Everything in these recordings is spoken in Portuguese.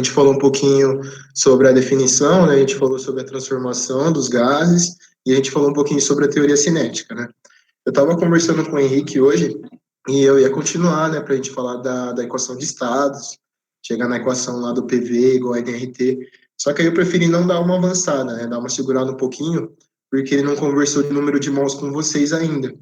gente falou um pouquinho sobre a definição, né? A gente falou sobre a transformação dos gases e a gente falou um pouquinho sobre a teoria cinética, né? Eu estava conversando com o Henrique hoje e eu ia continuar, né, para a gente falar da equação de estados, chegar na equação lá do PV igual a NRT. Só que aí eu preferi não dar uma avançada, né? Dar uma segurada um pouquinho, porque ele não conversou de número de mols com vocês ainda.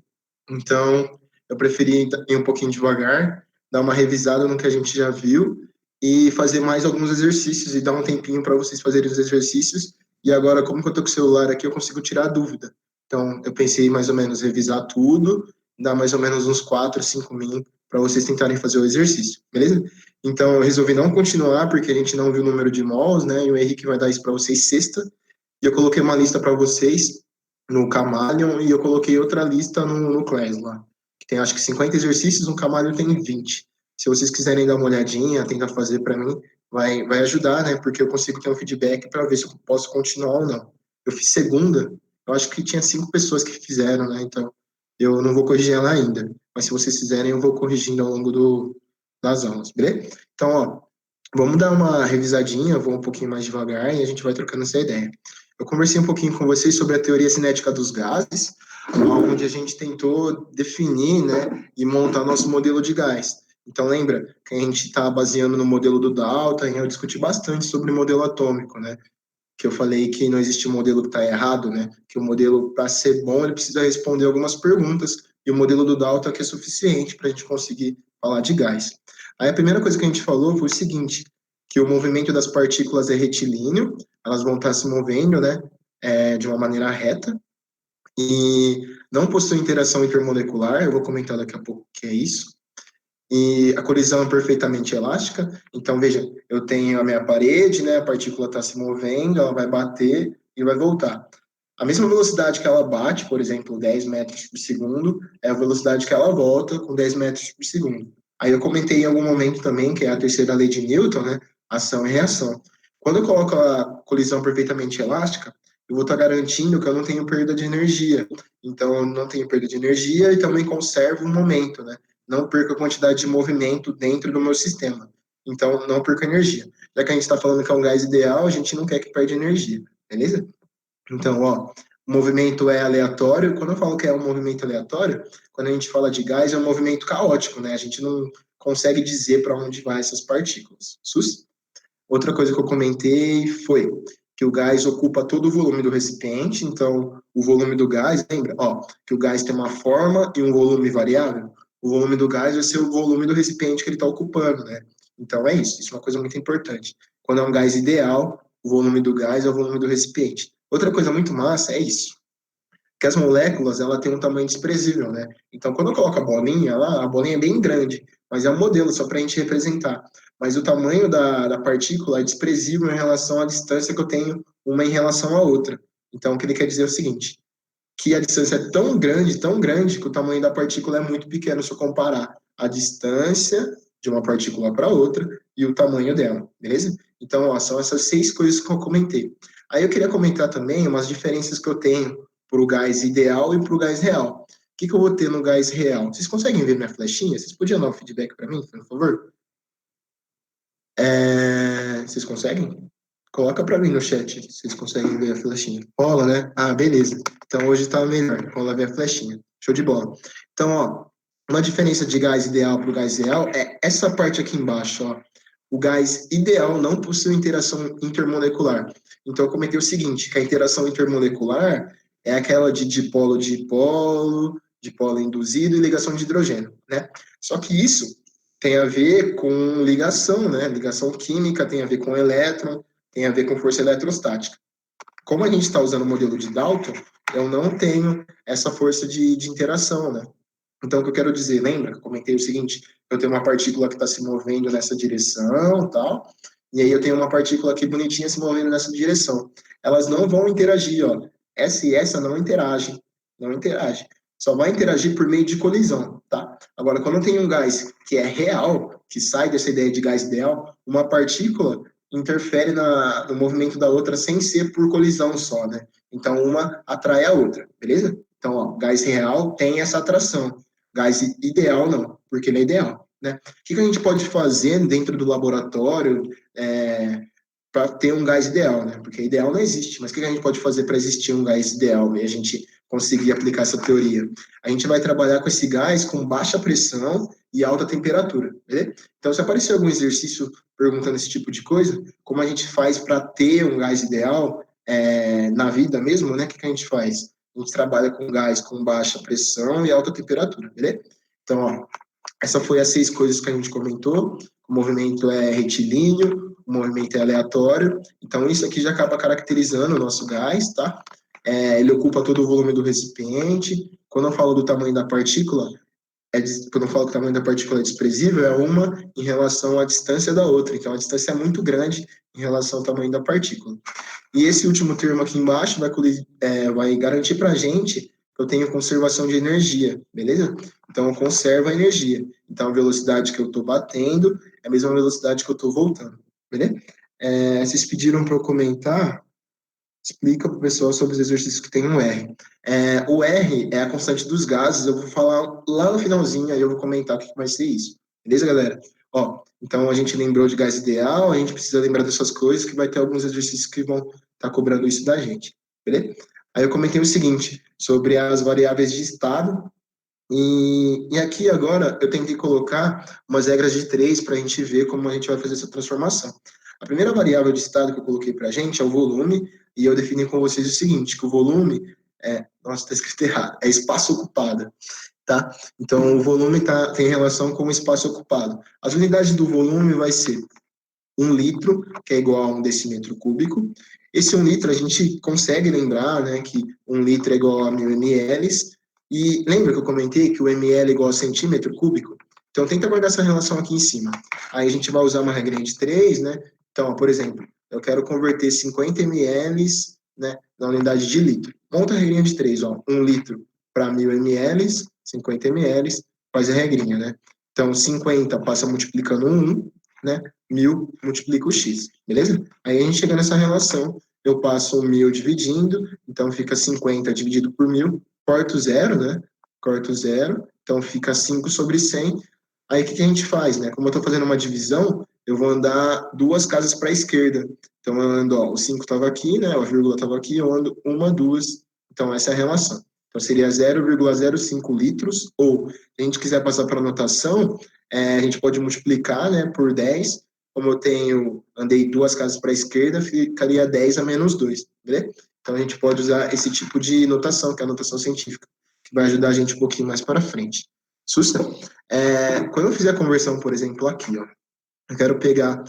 Então, eu preferi ir um pouquinho devagar, dar uma revisada no que a gente já viu e fazer mais alguns exercícios e dar um tempinho para vocês fazerem os exercícios. E agora, como que eu tô com o celular aqui, eu consigo tirar a dúvida. Então, eu pensei mais ou menos revisar tudo, dar mais ou menos uns 4, 5 min para vocês tentarem fazer o exercício, beleza? Então, eu resolvi não continuar, porque a gente não viu o número de mols, né? E o Henrique vai dar isso para vocês sexta. E eu coloquei uma lista para vocês no Camalion e eu coloquei outra lista no Class lá, que tem acho que 50 exercícios, no Camalion tem 20. Se vocês quiserem dar uma olhadinha, tentar fazer para mim, vai ajudar, né? Porque eu consigo ter um feedback para ver se eu posso continuar ou não. Eu fiz segunda, eu acho que tinha 5 pessoas que fizeram, né? Então, eu não vou corrigir ela ainda. Mas se vocês fizerem, eu vou corrigindo ao longo das aulas, beleza? Então, ó, vamos dar uma revisadinha, vou um pouquinho mais devagar e a gente vai trocando essa ideia. Eu conversei um pouquinho com vocês sobre a teoria cinética dos gases, onde a gente tentou definir, né, e montar nosso modelo de gás. Então, lembra que a gente está baseando no modelo do Dalton, eu discuti bastante sobre o modelo atômico, né, que eu falei que não existe um modelo que está errado, né, que o modelo, para ser bom, ele precisa responder algumas perguntas, e o modelo do Dalton é suficiente para a gente conseguir falar de gás. Aí a primeira coisa que a gente falou foi o seguinte, que o movimento das partículas é retilíneo, elas vão estar se movendo, né, de uma maneira reta, e não possui interação intermolecular, eu vou comentar daqui a pouco o que é isso, e a colisão é perfeitamente elástica, então veja, eu tenho a minha parede, né, a partícula está se movendo, ela vai bater e vai voltar. A mesma velocidade que ela bate, por exemplo, 10 metros por segundo, é a velocidade que ela volta com 10 metros por segundo. Aí eu comentei em algum momento também, que é a terceira lei de Newton, né? Ação e reação. Quando eu coloco a colisão perfeitamente elástica, eu vou estar garantindo que eu não tenho perda de energia. Então, eu não tenho perda de energia e também conservo o momento, né? Não perco a quantidade de movimento dentro do meu sistema. Então, não perco energia. Já que a gente está falando que é um gás ideal, a gente não quer que perde energia, beleza? Então, ó, o movimento é aleatório. Quando eu falo que é um movimento aleatório, quando a gente fala de gás, é um movimento caótico, né? A gente não consegue dizer para onde vai essas partículas. Sus? Outra coisa que eu comentei foi que o gás ocupa todo o volume do recipiente, então o volume do gás, lembra? Ó, que o gás tem uma forma e um volume variável. O volume do gás vai ser o volume do recipiente que ele está ocupando, né? Então é isso, isso é uma coisa muito importante. Quando é um gás ideal, o volume do gás é o volume do recipiente. Outra coisa muito massa é isso, que as moléculas, ela tem um tamanho desprezível, né? Então, quando eu coloco a bolinha lá, a bolinha é bem grande, mas é um modelo só para a gente representar. Mas o tamanho da partícula é desprezível em relação à distância que eu tenho uma em relação à outra. Então, o que ele quer dizer é o seguinte, que a distância é tão grande, que o tamanho da partícula é muito pequeno se eu comparar a distância de uma partícula para outra e o tamanho dela, beleza? Então, ó, são essas 6 coisas que eu comentei. Aí eu queria comentar também umas diferenças que eu tenho para o gás ideal e para o gás real. O que eu vou ter no gás real? Vocês conseguem ver minha flechinha? Vocês podiam dar um feedback para mim, por favor? Vocês conseguem? Coloca para mim no chat, se vocês conseguem ver a flechinha. Rola, né? Ah, beleza. Então hoje tá melhor. Rola ver a flechinha. Show de bola. Então, ó, uma diferença de gás ideal para o gás real é essa parte aqui embaixo, ó. O gás ideal não possui interação intermolecular. Então eu comentei o seguinte, que a interação intermolecular é aquela de dipolo induzido e ligação de hidrogênio, né? Só que isso tem a ver com ligação, né? Ligação química tem a ver com elétron, tem a ver com força eletrostática. Como a gente está usando o modelo de Dalton, eu não tenho essa força de interação, né? Então, o que eu quero dizer, lembra que eu comentei o seguinte, eu tenho uma partícula que está se movendo nessa direção, tal, e aí eu tenho uma partícula aqui bonitinha se movendo nessa direção. Elas não vão interagir, ó. Essa e essa não interagem, não interagem. Só vai interagir por meio de colisão, tá? Agora, quando eu tenho um gás que é real, que sai dessa ideia de gás ideal, uma partícula interfere no movimento da outra sem ser por colisão só, né? Então, uma atrai a outra, beleza? Então, ó, gás real tem essa atração. Gás ideal não, porque ele é ideal. né? O que a gente pode fazer dentro do laboratório para ter um gás ideal, né? Porque ideal não existe, mas o que a gente pode fazer para existir um gás ideal e a gente conseguir aplicar essa teoria? A gente vai trabalhar com esse gás com baixa pressão e alta temperatura, beleza? Então, se aparecer algum exercício perguntando esse tipo de coisa, como a gente faz para ter um gás ideal na vida mesmo, né? O que a gente faz? A gente trabalha com gás com baixa pressão e alta temperatura, beleza? Então, ó, essa foi as 6 coisas que a gente comentou. O movimento é retilíneo, o movimento é aleatório. Então, isso aqui já acaba caracterizando o nosso gás, tá? Ele ocupa todo o volume do recipiente. Quando eu falo do tamanho da partícula, quando eu falo que o tamanho da partícula é desprezível, é uma em relação à distância da outra. Então, a distância é muito grande em relação ao tamanho da partícula. E esse último termo aqui embaixo vai garantir para a gente que eu tenho conservação de energia, beleza? Então, eu conservo a energia. Então, a velocidade que eu estou batendo é a mesma velocidade que eu estou voltando, beleza? Vocês pediram para eu comentar, explica para o pessoal sobre os exercícios que tem um R. O R é a constante dos gases, eu vou falar lá no finalzinho, aí eu vou comentar o que vai ser isso. Beleza, galera? Ó, então a gente lembrou de gás ideal, a gente precisa lembrar dessas coisas, que vai ter alguns exercícios que vão estar cobrando isso da gente, beleza? Aí eu comentei o seguinte, sobre as variáveis de estado, e aqui agora eu tentei colocar umas regras de 3 para a gente ver como a gente vai fazer essa transformação. A primeira variável de estado que eu coloquei para a gente é o volume, e eu defini com vocês o seguinte, que o volume nossa, está escrito errado, é espaço ocupado, tá? Então, o volume tem relação com o espaço ocupado. As unidades do volume vai ser 1 litro, que é igual a 1 decímetro cúbico. Esse 1 litro a gente consegue lembrar, né, que 1 litro é igual a 1000 ml, e lembra que eu comentei que o ml é igual a centímetro cúbico? Então, tenta guardar essa relação aqui em cima. Aí a gente vai usar uma regrinha de 3, né? Então, por exemplo, eu quero converter 50 ml, né, na unidade de litro. Monta a regrinha de 3, ó. 1 litro para 1000 ml, 50 ml, faz a regrinha, né? Então, 50 passa multiplicando 1, né? 1000 multiplica o x, beleza? Aí a gente chega nessa relação, eu passo o 1000 dividindo, então fica 50 dividido por 1000, corto zero, né? Corto zero, então fica 5 sobre 100. Aí o que a gente faz, né? Como eu estou fazendo uma divisão, eu vou andar 2 casas para a esquerda. Então eu ando, ó, o 5 estava aqui, né? A vírgula estava aqui, eu ando 1, 2. Então essa é a relação. Então seria 0,05 litros, ou se a gente quiser passar para a notação, a gente pode multiplicar, né, por 10. Como eu andei 2 casas para a esquerda, ficaria 10 a menos 2, beleza? Então a gente pode usar esse tipo de notação, que é a notação científica, que vai ajudar a gente um pouquinho mais para frente. Sussa? Quando eu fizer a conversão, por exemplo, aqui, ó, eu quero pegar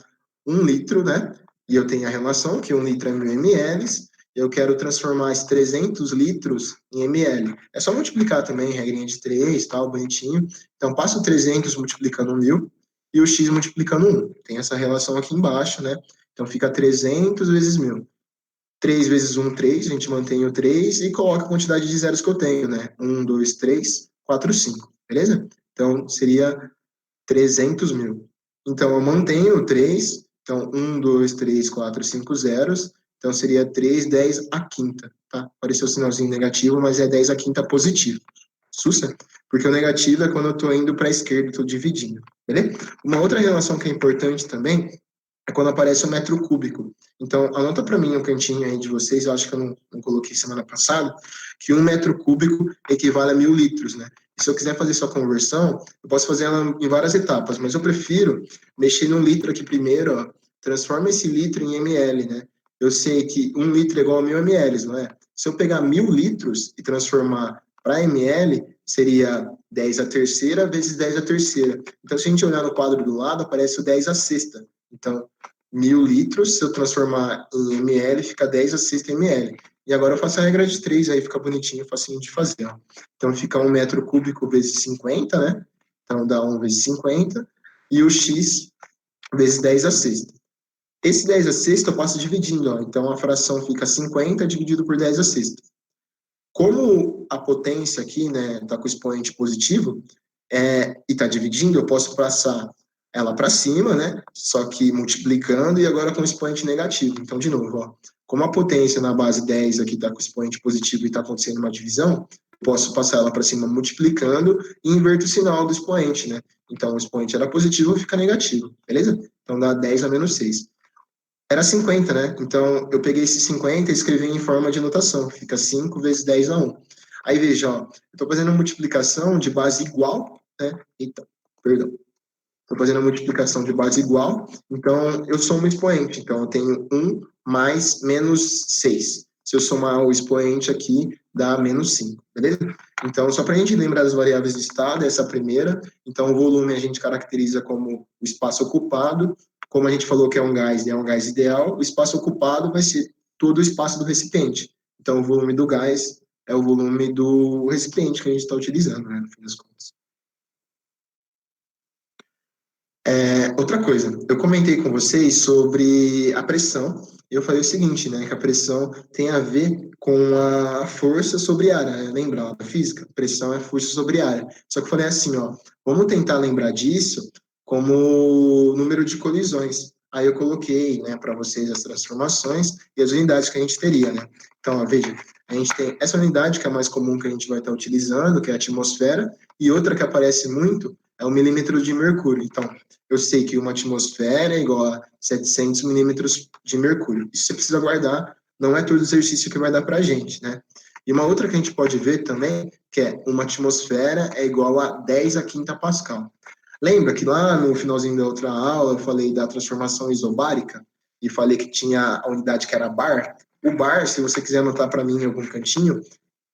1 litro, né? E eu tenho a relação que 1 litro é 1000 ml, eu quero transformar esses 300 litros em ml. É só multiplicar também, regrinha de 3, tal, bonitinho. Então, passa o 300 multiplicando 1000 e o x multiplicando 1. Tem essa relação aqui embaixo, né? Então, fica 300 vezes 1000. 3 vezes 1, 3, a gente mantém o 3 e coloca a quantidade de zeros que eu tenho, né? 1, 2, 3, 4, 5, beleza? Então, seria 300 mil. Então, eu mantenho o 3, então 1, 2, 3, 4, 5 zeros, então seria 3, 10 a quinta, tá? Apareceu o sinalzinho negativo, mas é 10 a quinta positivo. Sussa? Porque o negativo é quando eu estou indo para a esquerda, estou dividindo, beleza? Uma outra relação que é importante também é quando aparece o metro cúbico. Então, anota para mim no cantinho aí de vocês, eu acho que eu não coloquei semana passada, que 1 metro cúbico equivale a 1000 litros, né? E se eu quiser fazer sua conversão, eu posso fazer ela em várias etapas, mas eu prefiro mexer no litro aqui primeiro, ó, transforma esse litro em ml, né? Eu sei que 1 litro é igual a 1000 ml, não é? Se eu pegar 1000 litros e transformar para ml, seria 10 a terceira vezes 10 a terceira. Então, se a gente olhar no quadro do lado, aparece o 10 a sexta. Então, 1000 litros, se eu transformar em ml, fica 10 a sexta ml. E agora eu faço a regra de 3, aí fica bonitinho, facinho de fazer. Ó. Então, fica 1 metro cúbico vezes 50, né? Então, dá 1 vezes 50. E o x vezes 10 a sexta. Esse 10 a sexta eu passo dividindo, ó. Então, a fração fica 50 dividido por 10 a sexta. Como a potência aqui, né, está com o expoente positivo, e está dividindo, eu posso passar ela para cima, né, só que multiplicando e agora com o expoente negativo. Então, de novo, ó, como a potência na base 10 aqui está com o expoente positivo e está acontecendo uma divisão, eu posso passar ela para cima multiplicando e inverto o sinal do expoente, né? Então, o expoente era positivo, fica negativo, beleza? Então, dá 10 a menos 6. Era 50, né? Então, eu peguei esse 50 e escrevi em forma de notação. Fica 5 vezes 10 a 1. Aí, veja, ó, eu estou fazendo multiplicação de base igual, né? Então, perdão. Estou fazendo a multiplicação de base igual, então eu somo o expoente. Então, eu tenho 1 mais menos 6. Se eu somar o expoente aqui, dá menos 5, beleza? Então, só para a gente lembrar das variáveis de estado, essa primeira. Então, o volume a gente caracteriza como o espaço ocupado. Como a gente falou que é um gás e é um gás ideal, o espaço ocupado vai ser todo o espaço do recipiente. Então, o volume do gás é o volume do recipiente que a gente está utilizando, né, no fim das contas. Outra coisa, eu comentei com vocês sobre a pressão. Eu falei o seguinte, né, que a pressão tem a ver com a força sobre a área, né? Lembra ó, da física? Pressão é força sobre a área. Só que eu falei assim, ó, vamos tentar lembrar disso como número de colisões. Aí eu coloquei, né, para vocês as transformações e as unidades que a gente teria, né? Então, ó, veja, a gente tem essa unidade que é a mais comum que a gente vai estar utilizando, que é a atmosfera, e outra que aparece muito é o milímetro de mercúrio. Então, eu sei que uma atmosfera é igual a 700 milímetros de mercúrio. Isso você precisa guardar, não é todo exercício que vai dar para a gente, né? E uma outra que a gente pode ver também, que é uma atmosfera é igual a 10 a quinta Pascal. Lembra que lá no finalzinho da outra aula eu falei da transformação isobárica e falei que tinha a unidade que era bar? O bar, se você quiser anotar para mim em algum cantinho,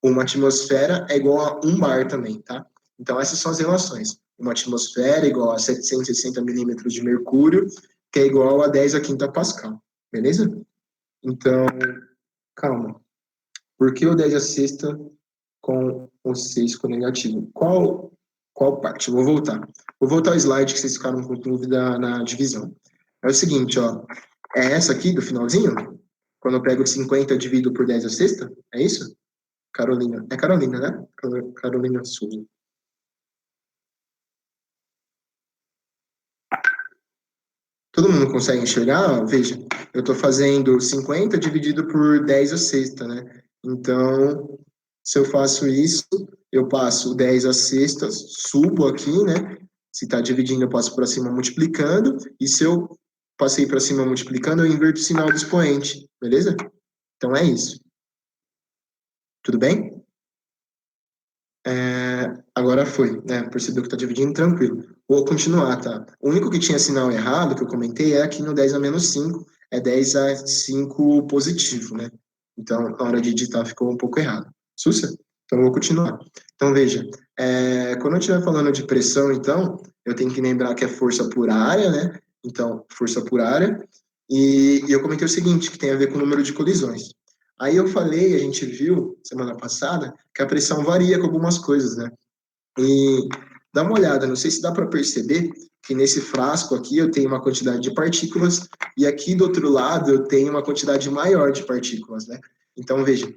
uma atmosfera é igual a um bar também, tá? Então, essas são as relações. Uma atmosfera é igual a 760 milímetros de mercúrio, que é igual a 10 a quinta Pascal, beleza? Então, calma. Por que o 10 a sexta com o 6 com negativo? Qual parte? Vou voltar. Vou voltar ao slide que vocês ficaram com dúvida na divisão. É o seguinte, ó. É essa aqui do finalzinho? Quando eu pego 50 e divido por 10 a sexta? É isso? Carolina. É Carolina, né? Carolina Souza. Todo mundo consegue enxergar? Veja, eu estou fazendo 50 dividido por 10 a sexta, né? Então, se eu faço isso, eu passo 10 a sexta, subo aqui, né? Se está dividindo, eu passo para cima multiplicando. E se eu passei para cima multiplicando, eu inverto o sinal do expoente, beleza? Então é isso. Tudo bem? Agora foi, né? Percebeu que está dividindo, tranquilo. Vou continuar, tá? O único que tinha sinal errado, que eu comentei, é aqui no 10 a menos 5, é 10 a 5 positivo, né? Então, na hora de digitar ficou um pouco errado. Sussa? Então, eu vou continuar. Então, veja, quando eu estiver falando de pressão, então, eu tenho que lembrar que é força por área, né? Então, força por área. E eu comentei o seguinte, que tem a ver com o número de colisões. Aí eu falei, a gente viu semana passada, que a pressão varia com algumas coisas, né? E dá uma olhada, não sei se dá para perceber que nesse frasco aqui eu tenho uma quantidade de partículas e aqui do outro lado eu tenho uma quantidade maior de partículas, né? Então, veja,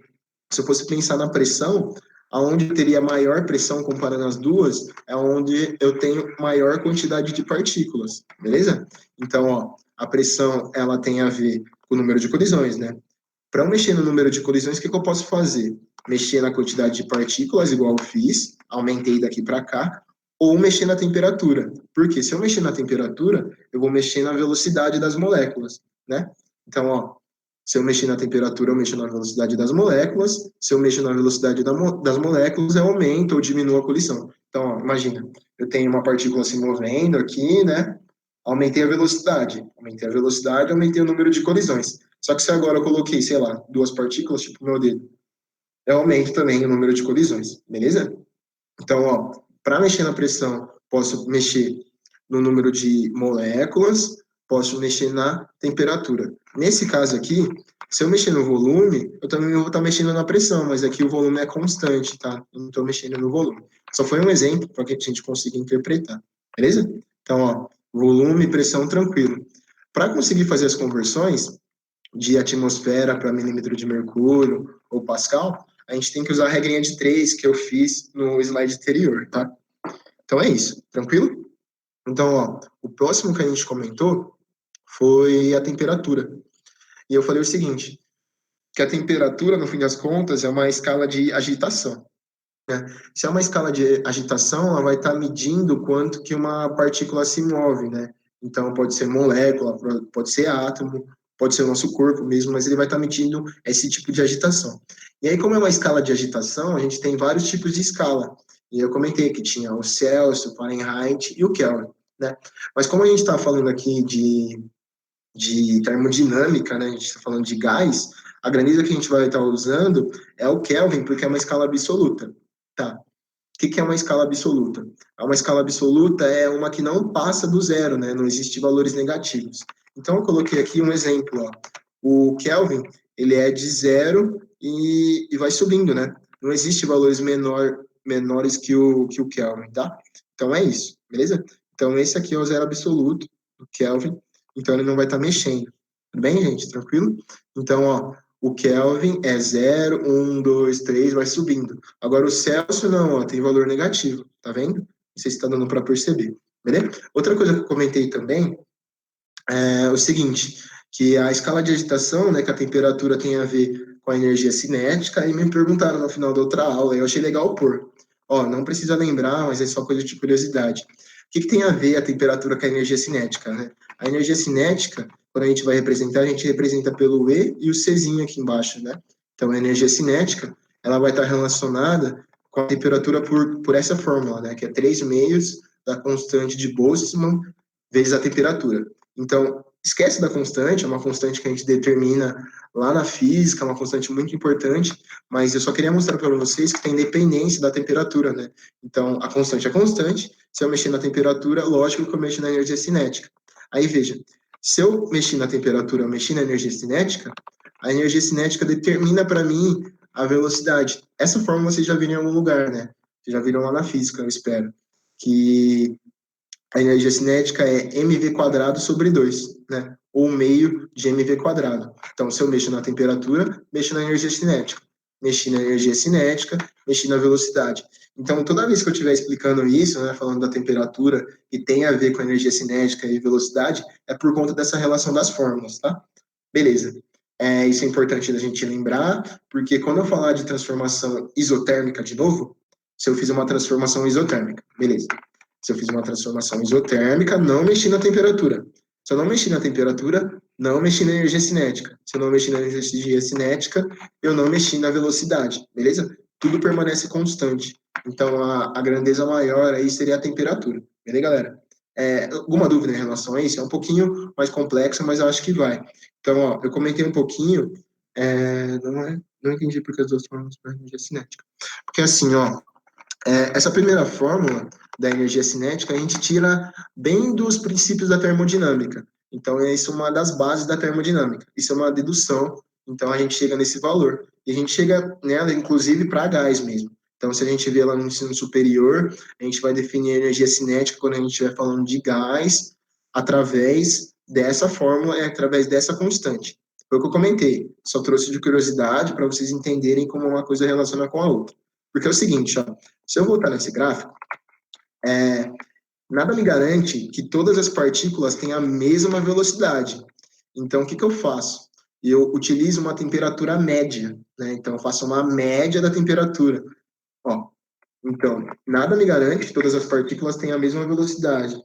se eu fosse pensar na pressão, aonde eu teria maior pressão comparando as duas, é onde eu tenho maior quantidade de partículas, beleza? Então, ó, a pressão, ela tem a ver com o número de colisões, né? Para eu mexer no número de colisões, o que, que eu posso fazer? Mexer na quantidade de partículas, igual eu fiz, aumentei daqui para cá, ou mexer na temperatura. Porque se eu mexer na temperatura, eu vou mexer na velocidade das moléculas, né? Então, ó, se eu mexer na temperatura, eu mexo na velocidade das moléculas. Se eu mexo na velocidade das moléculas, eu aumento ou diminuo a colisão. Então, ó, imagina, eu tenho uma partícula se movendo aqui, né? Aumentei a velocidade, aumentei o número de colisões. Só que se agora eu coloquei, sei lá, duas partículas, tipo meu dedo, eu aumento também o número de colisões, beleza? Então, ó, para mexer na pressão, posso mexer no número de moléculas, posso mexer na temperatura. Nesse caso aqui, se eu mexer no volume, eu também vou estar mexendo na pressão, mas aqui o volume é constante, tá? Eu não estou mexendo no volume. Só foi um exemplo para que a gente consiga interpretar, beleza? Então, ó, volume e pressão tranquilo. Para conseguir fazer as conversões de atmosfera para milímetro de mercúrio ou Pascal, a gente tem que usar a regrinha de 3 que eu fiz no slide anterior, tá? Então é isso, tranquilo? Então, ó, o próximo que a gente comentou foi a temperatura. E eu falei o seguinte, que a temperatura, no fim das contas, é uma escala de agitação. né? Se é uma escala de agitação, ela vai estar medindo quanto que uma partícula se move, né? Então, pode ser molécula, pode ser átomo, pode ser o nosso corpo mesmo, mas ele vai estar medindo esse tipo de agitação. E aí, como é uma escala de agitação, a gente tem vários tipos de escala. E eu comentei que tinha o Celsius, o Fahrenheit e o Kelvin, né? Mas como a gente está falando aqui de termodinâmica, né? A gente está falando de gás, a grandeza que a gente vai estar usando é o Kelvin, porque é uma escala absoluta, tá? O que é uma escala absoluta? Uma escala absoluta é uma que não passa do zero, né? Não existe valores negativos. Então, eu coloquei aqui um exemplo, ó. O Kelvin, ele é de zero e vai subindo, né? Não existe valores menores que o Kelvin, tá? Então, é isso, beleza? Então, esse aqui é o zero absoluto, o Kelvin. Então, ele não vai estar mexendo. Tudo bem, gente? Tranquilo? Então, ó, o Kelvin é 0, 1, 2, 3, vai subindo. Agora o Celsius não, ó, tem valor negativo, tá vendo? Não sei se está dando para perceber, beleza? Outra coisa que eu comentei também é o seguinte, que a escala de agitação, né, que a temperatura tem a ver com a energia cinética, e me perguntaram no final da outra aula, e eu achei legal pôr. Ó, não precisa lembrar, mas é só coisa de curiosidade. O que tem a ver a temperatura com a energia cinética, né? A energia cinética, quando a gente vai representar, a gente representa pelo E e o Czinho aqui embaixo, né? Então, a energia cinética, ela vai estar relacionada com a temperatura por essa fórmula, né? Que é 3 meios da constante de Boltzmann vezes a temperatura. Então, esquece da constante, é uma constante que a gente determina lá na física, é uma constante muito importante, mas eu só queria mostrar para vocês que tem dependência da temperatura, né? Então, a constante é constante, se eu mexer na temperatura, lógico que eu mexo na energia cinética. Aí, veja, se eu mexer na temperatura, eu mexer na energia cinética, a energia cinética determina para mim a velocidade. Essa fórmula vocês já viram em algum lugar, né? Vocês já viram lá na física, eu espero. Que a energia cinética é mv quadrado sobre 2, né? Ou meio de mv quadrado. Então, se eu mexo na temperatura, mexo na energia cinética. Mexi na energia cinética, mexi na velocidade. Então, toda vez que eu estiver explicando isso, né, falando da temperatura e tem a ver com a energia cinética e velocidade, é por conta dessa relação das fórmulas, tá? Beleza. Isso é importante da gente lembrar, porque quando eu falar de transformação isotérmica de novo, se eu fizer uma transformação isotérmica, beleza. Se eu fiz uma transformação isotérmica, não mexi na temperatura. Se eu não mexi na temperatura, não mexi na energia cinética. Se eu não mexi na energia cinética, eu não mexi na velocidade, beleza? Tudo permanece constante. Então, a grandeza maior aí seria a temperatura, beleza, galera? Alguma dúvida em relação a isso? É um pouquinho mais complexo, mas eu acho que vai. Então, ó, eu comentei um pouquinho, não entendi porque as duas formas para energia cinética. Porque assim, ó, essa primeira fórmula da energia cinética a gente tira bem dos princípios da termodinâmica. Então, isso é uma das bases da termodinâmica. Isso é uma dedução. Então, a gente chega nesse valor. E a gente chega nela, inclusive, para gás mesmo. Então, se a gente vê lá no ensino superior, a gente vai definir a energia cinética quando a gente estiver falando de gás através dessa fórmula e através dessa constante. Foi o que eu comentei. Só trouxe de curiosidade para vocês entenderem como uma coisa relaciona com a outra. Porque é o seguinte, ó, se eu voltar nesse gráfico, nada me garante que todas as partículas tenham a mesma velocidade. Então, o que eu faço? Eu utilizo uma temperatura média, né? Então, eu faço uma média da temperatura. Ó, então, nada me garante que todas as partículas tenham a mesma velocidade.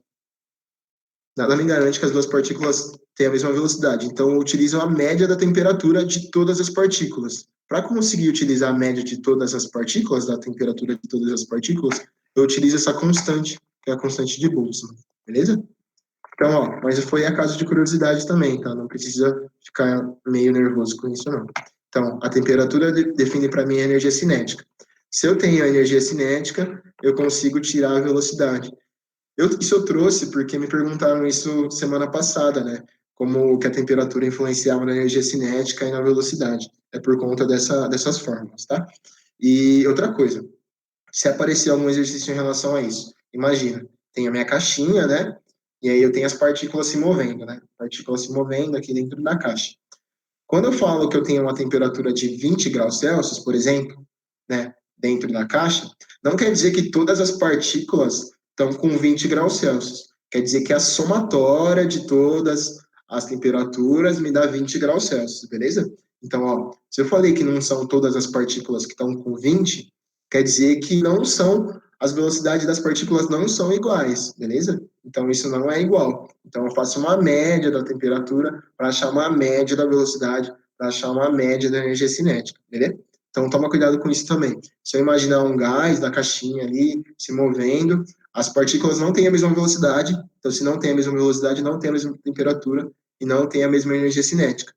Nada me garante que as duas partículas tenham a mesma velocidade. Então, eu utilizo a média da temperatura de todas as partículas. Para conseguir utilizar a média de todas as partículas, da temperatura de todas as partículas, eu utilizo essa constante, que é a constante de Boltzmann. Beleza? Então, ó, mas foi a caso de curiosidade também, tá? Não precisa ficar meio nervoso com isso, não. Então, a temperatura define para mim a energia cinética. Se eu tenho a energia cinética, eu consigo tirar a velocidade. Isso eu trouxe porque me perguntaram isso semana passada, né? Como que a temperatura influenciava na energia cinética e na velocidade. É por conta dessas fórmulas, tá? E outra coisa, se aparecer algum exercício em relação a isso, imagina, tem a minha caixinha, né? E aí eu tenho as partículas se movendo, né? Partículas se movendo aqui dentro da caixa. Quando eu falo que eu tenho uma temperatura de 20 graus Celsius, por exemplo, né, dentro da caixa, não quer dizer que todas as partículas estão com 20 graus Celsius. Quer dizer que a somatória de todas as temperaturas me dá 20 graus Celsius, beleza? Então, ó, se eu falei que não são todas as partículas que estão com 20, quer dizer que as velocidades das partículas não são iguais, beleza? Então, isso não é igual. Então, eu faço uma média da temperatura para achar uma média da velocidade, para achar uma média da energia cinética, beleza? Então, toma cuidado com isso também. Se eu imaginar um gás da caixinha ali se movendo, as partículas não têm a mesma velocidade. Então, se não tem a mesma velocidade, não tem a mesma temperatura e não tem a mesma energia cinética.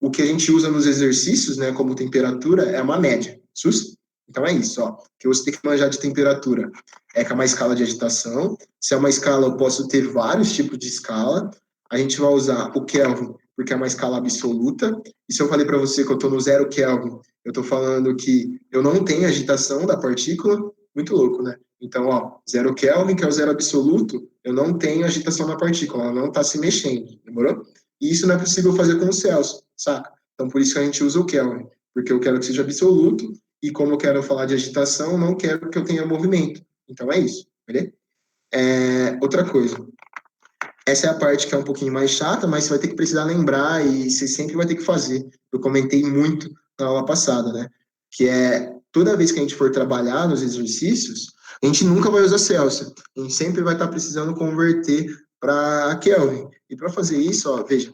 O que a gente usa nos exercícios, né, como temperatura, é uma média. SUS? Então é isso, ó. Que você tem que manjar de temperatura é que é uma escala de agitação. Se é uma escala, eu posso ter vários tipos de escala. A gente vai usar o Kelvin, porque é uma escala absoluta. E se eu falei para você que eu estou no 0 Kelvin, eu estou falando que eu não tenho agitação da partícula, muito louco, né? Então, ó, 0 Kelvin, que é o zero absoluto, eu não tenho agitação na partícula, ela não está se mexendo, demorou? E isso não é possível fazer com o Celsius, saca? Então, por isso que a gente usa o Kelvin, porque eu quero que seja absoluto, e como eu quero falar de agitação, não quero que eu tenha movimento. Então, é isso, beleza? Outra coisa, essa é a parte que é um pouquinho mais chata, mas você vai ter que precisar lembrar e você sempre vai ter que fazer. Eu comentei muito na aula passada, né? Que é, toda vez que a gente for trabalhar nos exercícios, a gente nunca vai usar Celsius. A gente sempre vai estar precisando converter para Kelvin. E para fazer isso, ó, veja,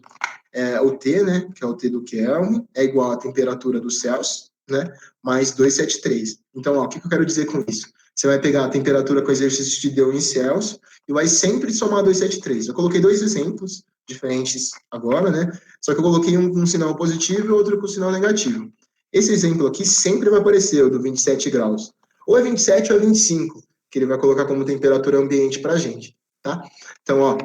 o T, né, que é o T do Kelvin, é igual à temperatura do Celsius, né, mais 273. Então, ó, o que eu quero dizer com isso? Você vai pegar a temperatura que o exercício te deu em Celsius e vai sempre somar 273. Eu coloquei dois exemplos diferentes agora, né, só que eu coloquei um com sinal positivo e outro com sinal negativo. Esse exemplo aqui sempre vai aparecer, o do 27 graus. Ou é 27 ou é 25, que ele vai colocar como temperatura ambiente para a gente, tá? Então, ó,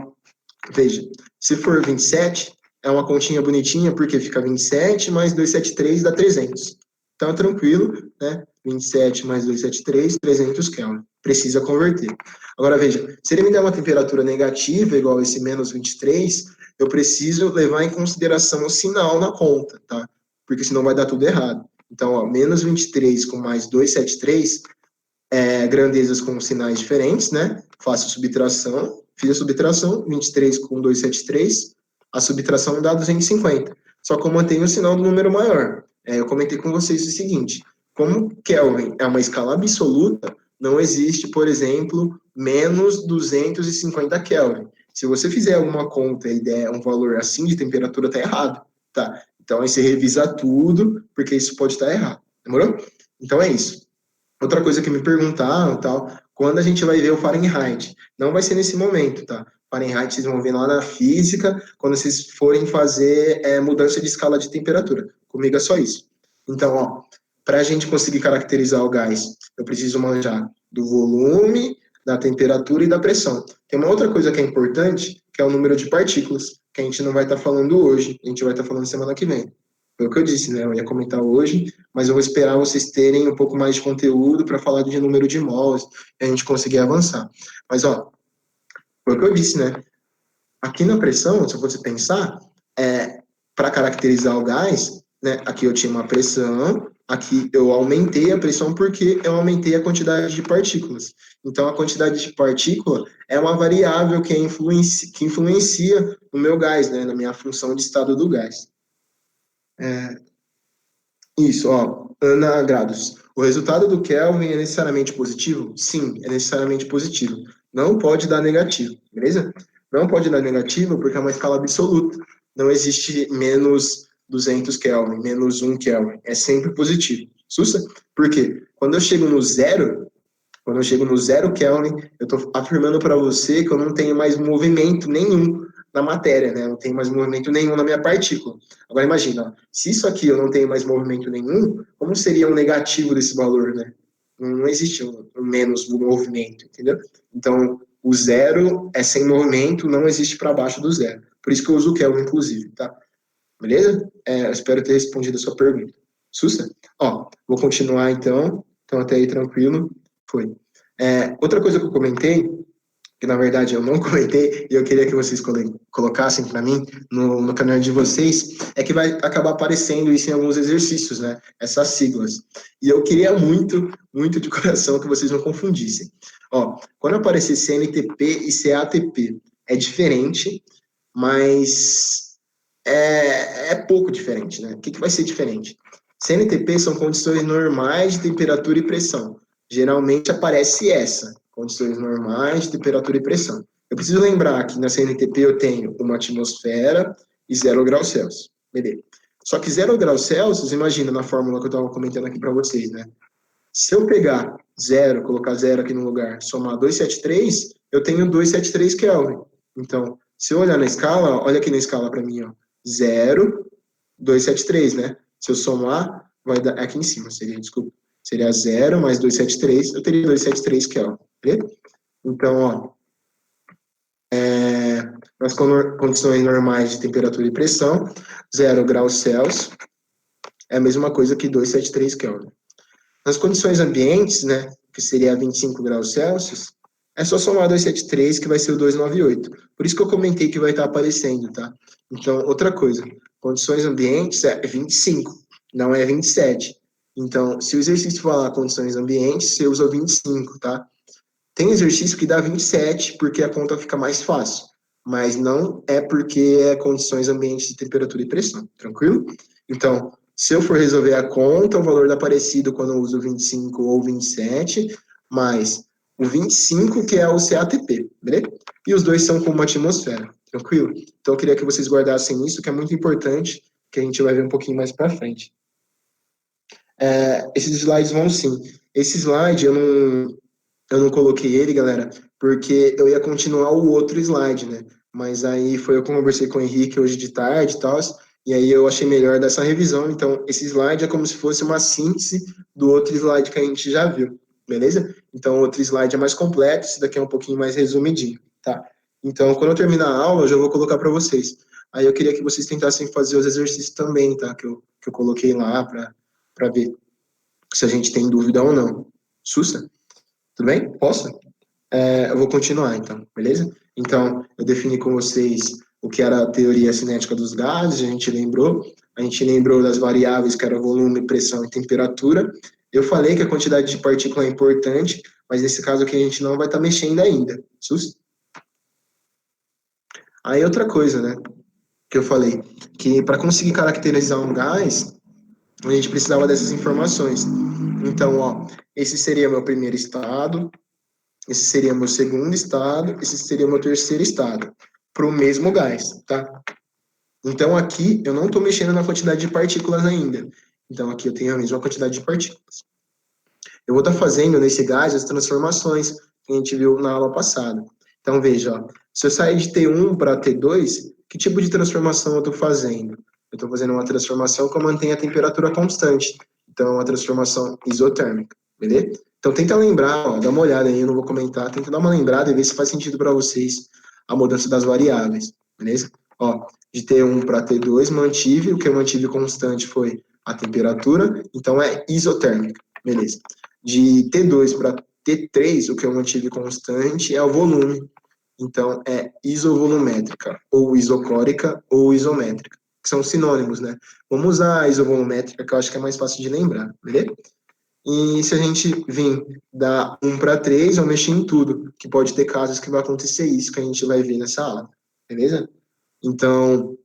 veja, se for 27, é uma continha bonitinha, porque fica 27 mais 273 dá 300. Então, é tranquilo, né? 27 mais 273, 300 Kelvin. Precisa converter. Agora, veja, se ele me der uma temperatura negativa, igual esse menos 23, eu preciso levar em consideração o sinal na conta, tá? Porque senão vai dar tudo errado. Então, ó, menos 23 com mais 273 grandezas com sinais diferentes, né? Faço subtração, fiz a subtração, 23 com 273, a subtração dá 250. Só que eu mantenho o sinal do número maior. Eu comentei com vocês o seguinte, como Kelvin é uma escala absoluta, não existe, por exemplo, menos 250 Kelvin. Se você fizer alguma conta e der um valor assim de temperatura, tá errado, tá? Então aí você revisa tudo, porque isso pode estar errado, demorou? Então é isso. Outra coisa que me perguntaram, tal, quando a gente vai ver o Fahrenheit? Não vai ser nesse momento, tá? Fahrenheit vocês vão ver lá na física, quando vocês forem fazer mudança de escala de temperatura. Comigo é só isso. Então, ó, para a gente conseguir caracterizar o gás, eu preciso manjar do volume, da temperatura e da pressão. Tem uma outra coisa que é importante, que é o número de partículas, que a gente não vai estar falando hoje, a gente vai estar falando semana que vem. Foi o que eu disse, né? Eu ia comentar hoje, mas eu vou esperar vocês terem um pouco mais de conteúdo para falar de número de mols e a gente conseguir avançar. Mas, ó, foi o que eu disse, né? Aqui na pressão, se você pensar, para caracterizar o gás, né? Aqui eu tinha uma pressão, aqui eu aumentei a pressão porque eu aumentei a quantidade de partículas. Então, a quantidade de partícula é uma variável que influencia no meu gás, né? Na minha função de estado do gás. Isso, ó, Ana Grados. O resultado do Kelvin é necessariamente positivo? Sim, é necessariamente positivo. Não pode dar negativo, beleza? Não pode dar negativo porque é uma escala absoluta. Não existe menos 200 Kelvin, menos 1 Kelvin. É sempre positivo. Sussa? Por quê? Quando eu chego no zero Kelvin, eu estou afirmando para você que eu não tenho mais movimento nenhum na matéria, né? Eu não tenho mais movimento nenhum na minha partícula. Agora imagina, se isso aqui eu não tenho mais movimento nenhum, como seria um negativo desse valor, né? Não existe um menos movimento, entendeu? Então, o zero é sem movimento, não existe para baixo do zero. Por isso que eu uso o Kelvin, inclusive, tá? Beleza? Eu espero ter respondido a sua pergunta. Sussa? Ó, vou continuar então. Então, até aí tranquilo. Foi. Outra coisa que eu comentei, que na verdade eu não comentei, e eu queria que vocês colocassem para mim no canal de vocês, é que vai acabar aparecendo isso em alguns exercícios, né? Essas siglas. E eu queria muito, muito de coração que vocês não confundissem. Ó, quando aparecer CNTP e CATP, é diferente, mas é pouco diferente, né? O que vai ser diferente? CNTP são condições normais de temperatura e pressão. Geralmente aparece essa, condições normais de temperatura e pressão. Eu preciso lembrar que na CNTP eu tenho uma atmosfera e 0 graus Celsius. Beleza. Só que 0 graus Celsius, imagina na fórmula que eu estava comentando aqui para vocês, né? Se eu pegar 0, colocar 0 aqui no lugar, somar 273, eu tenho 273 Kelvin. Então, se eu olhar na escala, olha aqui na escala para mim, ó, 0, 273, né? Se eu somar, vai dar, aqui em cima seria, desculpa, seria 0 mais 273, eu teria 273 Kelvin, beleza? Então, ó, nas condições normais de temperatura e pressão, 0 graus Celsius é a mesma coisa que 273 Kelvin. Nas condições ambientes, né, que seria 25 graus Celsius, é só somar 273, que vai ser o 298. Por isso que eu comentei que vai estar aparecendo, tá? Então, outra coisa, condições ambientes é 25, não é 27. Então, se o exercício falar condições ambientes, você usa 25, tá? Tem exercício que dá 27, porque a conta fica mais fácil, mas não é porque é condições ambientes de temperatura e pressão, tranquilo? Então, se eu for resolver a conta, o valor dá parecido quando eu uso 25 ou 27, mais o 25, que é o CATP, beleza? E os dois são como uma atmosfera, tranquilo? Então, eu queria que vocês guardassem isso, que é muito importante, que a gente vai ver um pouquinho mais para frente. Esses slides vão sim. Esse slide eu não coloquei ele, galera, porque eu ia continuar o outro slide, né? Mas aí foi eu que conversei com o Henrique hoje de tarde e tal, e aí eu achei melhor dessa revisão. Então, esse slide é como se fosse uma síntese do outro slide que a gente já viu, beleza? Então, o outro slide é mais completo, esse daqui é um pouquinho mais resumidinho, tá? Então, quando eu terminar a aula, eu já vou colocar para vocês. Aí eu queria que vocês tentassem fazer os exercícios também, tá? Que eu coloquei lá para ver se a gente tem dúvida ou não. Sussa? Tudo bem? Posso? Eu vou continuar, então, beleza? Então, eu defini com vocês o que era a teoria cinética dos gases, a gente lembrou das variáveis que eram volume, pressão e temperatura. Eu falei que a quantidade de partícula é importante, mas nesse caso aqui a gente não vai estar mexendo ainda. Sus? Aí outra coisa, né, que eu falei, que para conseguir caracterizar um gás, a gente precisava dessas informações. Então, ó, esse seria meu primeiro estado, esse seria meu segundo estado, esse seria meu terceiro estado, para o mesmo gás, tá? Então, aqui, eu não estou mexendo na quantidade de partículas ainda. Então, aqui eu tenho a mesma quantidade de partículas. Eu vou estar fazendo nesse gás as transformações que a gente viu na aula passada. Então, veja, ó, se eu sair de T1 para T2, que tipo de transformação eu estou fazendo? Eu estou fazendo uma transformação que eu mantenho a temperatura constante. Então, é uma transformação isotérmica, beleza? Então, tenta lembrar, ó, dá uma olhada aí, eu não vou comentar, tenta dar uma lembrada e ver se faz sentido para vocês a mudança das variáveis, beleza? Ó, de T1 para T2, mantive, o que eu mantive constante foi a temperatura, então é isotérmica, beleza? De T2 para T3, o que eu mantive constante é o volume, então é isovolumétrica, ou isocórica, ou isométrica, que são sinônimos, né? Vamos usar a isovolumétrica, que eu acho que é mais fácil de lembrar, beleza? E se a gente vir da 1 para 3, eu mexi em tudo, que pode ter casos que vai acontecer isso, que a gente vai ver nessa aula, beleza? Então,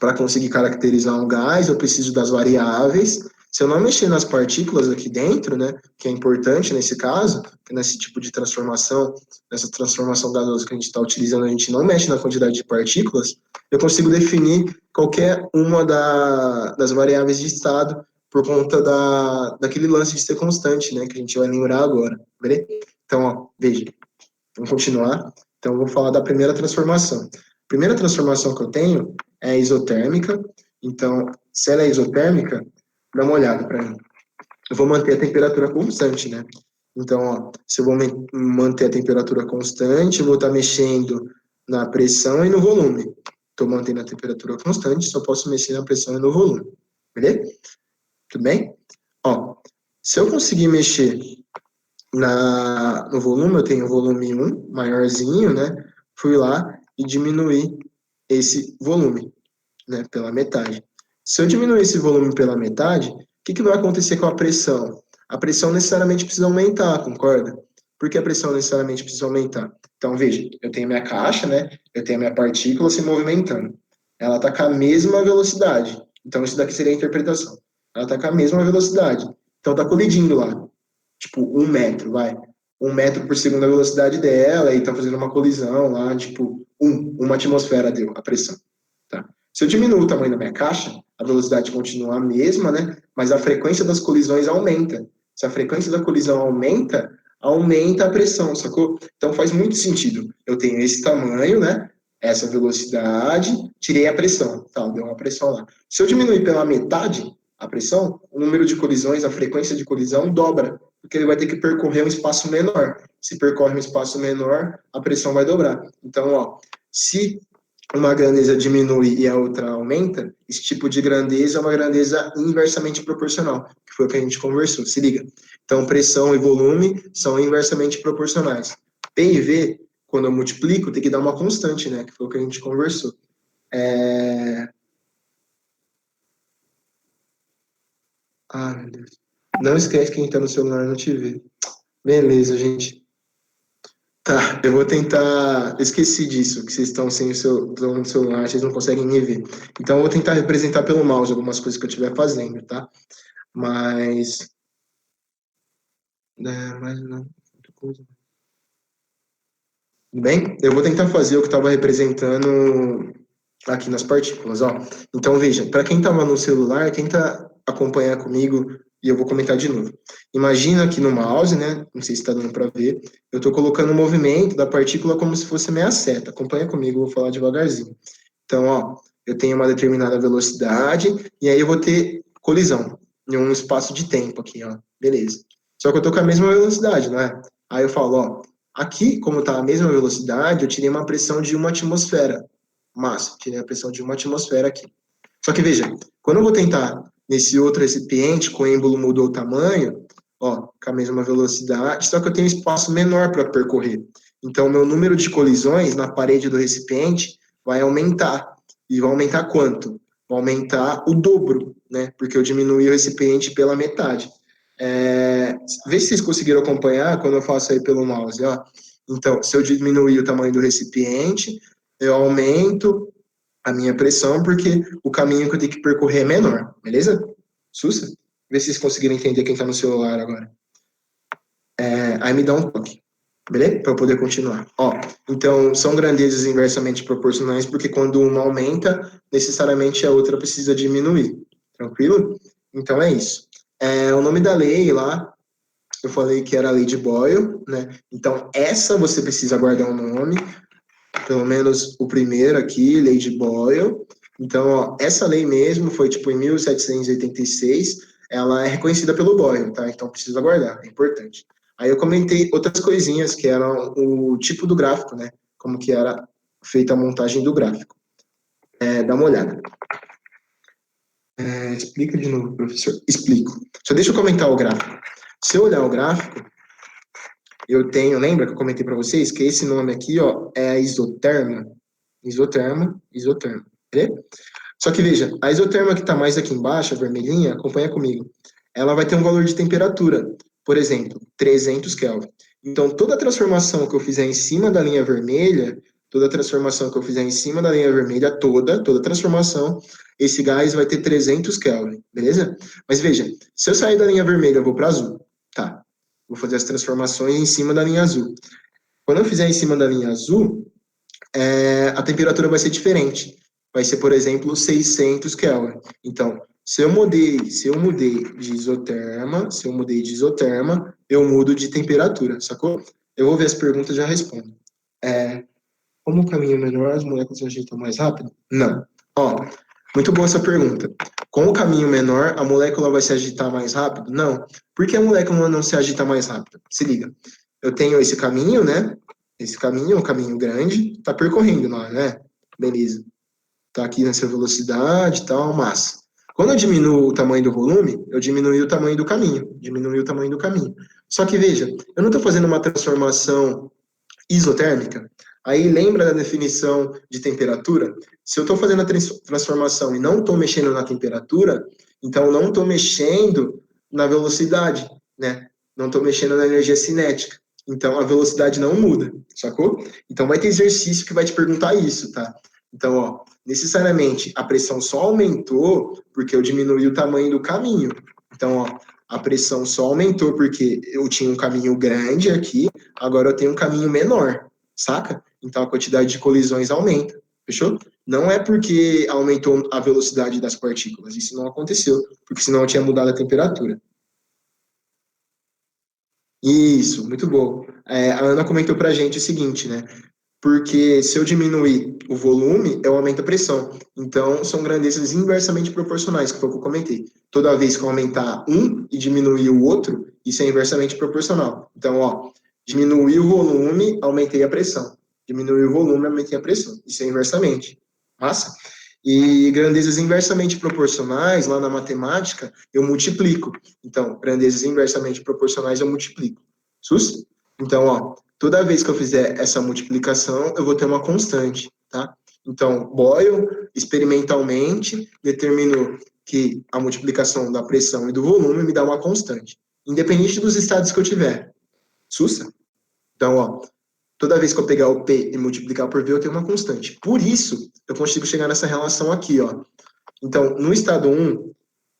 para conseguir caracterizar um gás, eu preciso das variáveis. Se eu não mexer nas partículas aqui dentro, né, que é importante nesse caso, nesse tipo de transformação, nessa transformação gasosa que a gente está utilizando, a gente não mexe na quantidade de partículas, eu consigo definir qualquer uma das variáveis de estado por conta daquele lance de ser constante, né, que a gente vai lembrar agora, beleza? Então, ó, veja, vamos continuar. Então, eu vou falar da primeira transformação. A primeira transformação que eu tenho é isotérmica. Então, se ela é isotérmica, dá uma olhada para mim. Eu vou manter a temperatura constante, né? Então, ó, se eu vou manter a temperatura constante, eu vou estar mexendo na pressão e no volume. Estou mantendo a temperatura constante, só posso mexer na pressão e no volume. Beleza? Tudo bem? Ó, se eu conseguir mexer no volume, eu tenho o volume 1, maiorzinho, né? Fui lá e diminuí esse volume, né, pela metade. Se eu diminuir esse volume pela metade, o que vai acontecer com a pressão? A pressão necessariamente precisa aumentar, concorda? Por que a pressão necessariamente precisa aumentar? Então, veja, eu tenho minha caixa, né? Eu tenho a minha partícula se movimentando. Ela está com a mesma velocidade. Então, isso daqui seria a interpretação. ela tá com a mesma velocidade. Então tá colidindo lá. Tipo, 1 metro, vai. 1 metro por segundo a velocidade dela e tá fazendo uma colisão lá, tipo, uma atmosfera deu a pressão. Tá? Se eu diminuo o tamanho da minha caixa, a velocidade continua a mesma, né? Mas a frequência das colisões aumenta. Se a frequência da colisão aumenta, aumenta a pressão, sacou? Então faz muito sentido. Eu tenho esse tamanho, né? Essa velocidade, tirei a pressão, tá? Deu uma pressão lá. Se eu diminuir pela metade a pressão, o número de colisões, a frequência de colisão dobra, porque ele vai ter que percorrer um espaço menor. Se percorre um espaço menor, a pressão vai dobrar. Então, ó, se uma grandeza diminui e a outra aumenta, esse tipo de grandeza é uma grandeza inversamente proporcional, que foi o que a gente conversou, se liga. Então, pressão e volume são inversamente proporcionais. P e V, quando eu multiplico, tem que dar uma constante, né, que foi o que a gente conversou. Ah, meu Deus. Não esquece quem tá no celular não te vê. Beleza, gente. Tá, eu vou tentar. Eu esqueci disso, que vocês estão sem o seu, estão no celular, vocês não conseguem me ver. Então, eu vou tentar representar pelo mouse algumas coisas que eu estiver fazendo, tá? Mas. Mas não. Muita coisa. Tudo bem? Eu vou tentar fazer o que estava representando aqui nas partículas, ó. Então, veja, para quem estava no celular, quem está acompanhando comigo, e eu vou comentar de novo. Imagina aqui no mouse, né? Não sei se está dando para ver. Eu estou colocando o movimento da partícula como se fosse meia seta. Acompanha comigo, eu vou falar devagarzinho. Então, ó, eu tenho uma determinada velocidade, e aí eu vou ter colisão em um espaço de tempo aqui, ó. Beleza. Só que eu estou com a mesma velocidade, não é? Aí eu falo, ó, aqui, como está a mesma velocidade, eu tirei uma pressão de 1 atmosfera. Massa, tirei a pressão de 1 atmosfera aqui. Só que veja, quando eu vou tentar nesse outro recipiente, com o êmbolo mudou o tamanho, ó, com a mesma velocidade, só que eu tenho um espaço menor para percorrer. Então, meu número de colisões na parede do recipiente vai aumentar. E vai aumentar quanto? Vai aumentar o dobro, né? Porque eu diminuí o recipiente pela metade. Vê se vocês conseguiram acompanhar quando eu faço aí pelo mouse, ó. Então, se eu diminuir o tamanho do recipiente, eu aumento a minha pressão, porque o caminho que eu tenho que percorrer é menor, beleza? Sussa? Vê se vocês conseguiram entender quem tá no celular agora. Aí me dá um toque, beleza? Para eu poder continuar. Ó, então, são grandezas inversamente proporcionais, porque quando uma aumenta, necessariamente a outra precisa diminuir. Tranquilo? Então é isso. O nome da lei lá, eu falei que era a lei de Boyle, né? Então, essa você precisa guardar o nome, pelo menos o primeiro aqui, lei de Boyle. Então, ó, essa lei mesmo foi tipo em 1786, ela é reconhecida pelo Boyle, tá? Então precisa guardar, é importante. Aí eu comentei outras coisinhas que eram o tipo do gráfico, né? Como que era feita a montagem do gráfico. Dá uma olhada. Explica de novo, professor. Explico. Só deixa eu comentar o gráfico. Se eu olhar o gráfico, eu tenho, lembra que eu comentei para vocês que esse nome aqui, ó, é a isoterma. Isoterma, isoterma. Beleza? Só que veja, a isoterma que está mais aqui embaixo, a vermelhinha, acompanha comigo. Ela vai ter um valor de temperatura, por exemplo, 300 Kelvin. Então, toda transformação que eu fizer em cima da linha vermelha, toda transformação que eu fizer em cima da linha vermelha, toda transformação, esse gás vai ter 300 Kelvin, beleza? Mas veja, se eu sair da linha vermelha, eu vou para azul, tá? Vou fazer as transformações em cima da linha azul. Quando eu fizer em cima da linha azul, a temperatura vai ser diferente. Vai ser, por exemplo, 600 Kelvin. Então, se eu mudei de isoterma, eu mudo de temperatura, sacou? Eu vou ver as perguntas e já respondo. Como o caminho é menor, as moléculas se agitam mais rápido? Não. Ó, muito boa essa pergunta. Com o caminho menor, a molécula vai se agitar mais rápido? Não. Por que a molécula não se agita mais rápido? Se liga. Eu tenho esse caminho, né? Esse caminho é um caminho grande, tá percorrendo lá, né? Beleza. Tá aqui nessa velocidade e tal, massa. Quando eu diminuo o tamanho do volume, eu diminui o tamanho do caminho. Diminui o tamanho do caminho. Só que veja, eu não estou fazendo uma transformação isotérmica. Aí lembra da definição de temperatura? Se eu estou fazendo a transformação e não estou mexendo na temperatura, então não estou mexendo na velocidade, né? Não estou mexendo na energia cinética. Então a velocidade não muda, sacou? Então vai ter exercício que vai te perguntar isso, tá? Então, ó, necessariamente a pressão só aumentou porque eu diminui o tamanho do caminho. Então, ó, a pressão só aumentou porque eu tinha um caminho grande aqui, agora eu tenho um caminho menor, saca? Então a quantidade de colisões aumenta, fechou? Não é porque aumentou a velocidade das partículas, isso não aconteceu, porque senão eu tinha mudado a temperatura. Isso, muito bom. A Ana comentou pra gente o seguinte, né? Porque se eu diminuir o volume, eu aumento a pressão. Então, são grandezas inversamente proporcionais, que foi o que eu comentei. Toda vez que eu aumentar um e diminuir o outro, isso é inversamente proporcional. Então, ó, diminuir o volume, aumentei a pressão. Diminuir o volume, aumentei a pressão. Isso é inversamente. Massa? E grandezas inversamente proporcionais, lá na matemática, eu multiplico. Então, grandezas inversamente proporcionais eu multiplico. Sus? Então, ó, toda vez que eu fizer essa multiplicação, eu vou ter uma constante, tá? Então, Boyle, experimentalmente, determinou que a multiplicação da pressão e do volume me dá uma constante, independente dos estados que eu tiver. Sussa? Então, ó, toda vez que eu pegar o P e multiplicar por V, eu tenho uma constante. Por isso, eu consigo chegar nessa relação aqui, ó. Então, no estado 1,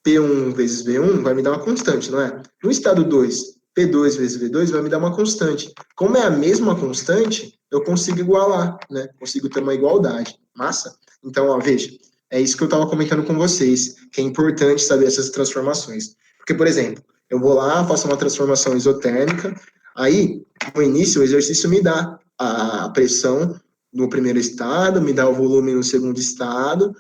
P1 vezes V1 vai me dar uma constante, não é? No estado 2, P2 vezes V2 vai me dar uma constante. Como é a mesma constante, eu consigo igualar, né? Consigo ter uma igualdade. Massa? Então, ó, veja, é isso que eu estava comentando com vocês, que é importante saber essas transformações. Porque, por exemplo, eu vou lá, faço uma transformação isotérmica, aí, no início, o exercício me dá a pressão no primeiro estado, me dá o volume no segundo estado,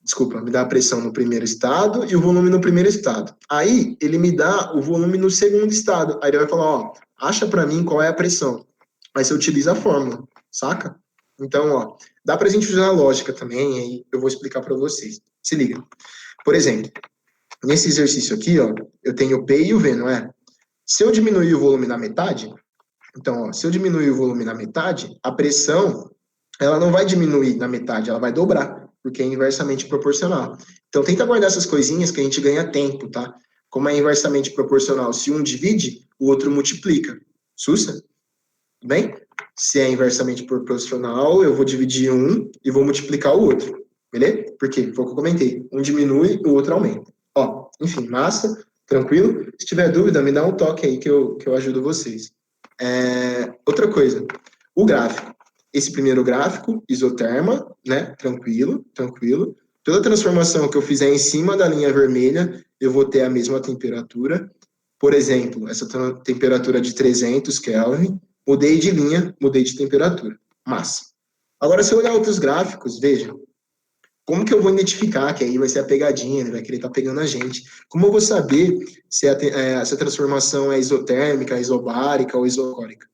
desculpa, me dá a pressão no primeiro estado e o volume no primeiro estado. Aí ele me dá o volume no segundo estado. Aí ele vai falar, ó, acha para mim qual é a pressão. Aí você utiliza a fórmula, saca? Então, ó, dá pra gente usar a lógica também, aí eu vou explicar para vocês. Se liga. Por exemplo, nesse exercício aqui, ó, eu tenho o P e o V, não é? Se eu diminuir o volume na metade, então, ó, se eu diminuir o volume na metade, a pressão ela não vai diminuir na metade, ela vai dobrar, porque é inversamente proporcional. Então, tenta guardar essas coisinhas que a gente ganha tempo, tá? Como é inversamente proporcional, se um divide, o outro multiplica. Sussa? Tudo bem? Se é inversamente proporcional, eu vou dividir um e vou multiplicar o outro. Beleza? Porque foi o que eu comentei. Um diminui, o outro aumenta. Ó, enfim, massa, tranquilo. Se tiver dúvida, me dá um toque aí que eu ajudo vocês. Outra coisa, o gráfico. Esse primeiro gráfico, isoterma, né? Tranquilo, tranquilo. Toda transformação que eu fizer em cima da linha vermelha, eu vou ter a mesma temperatura. Por exemplo, essa temperatura de 300 Kelvin, mudei de linha, mudei de temperatura. Massa. Agora, se eu olhar outros gráficos, veja, como que eu vou identificar, que aí vai ser a pegadinha, ele vai querer estar pegando a gente. Como eu vou saber se essa transformação é isotérmica, isobárica ou isocórica?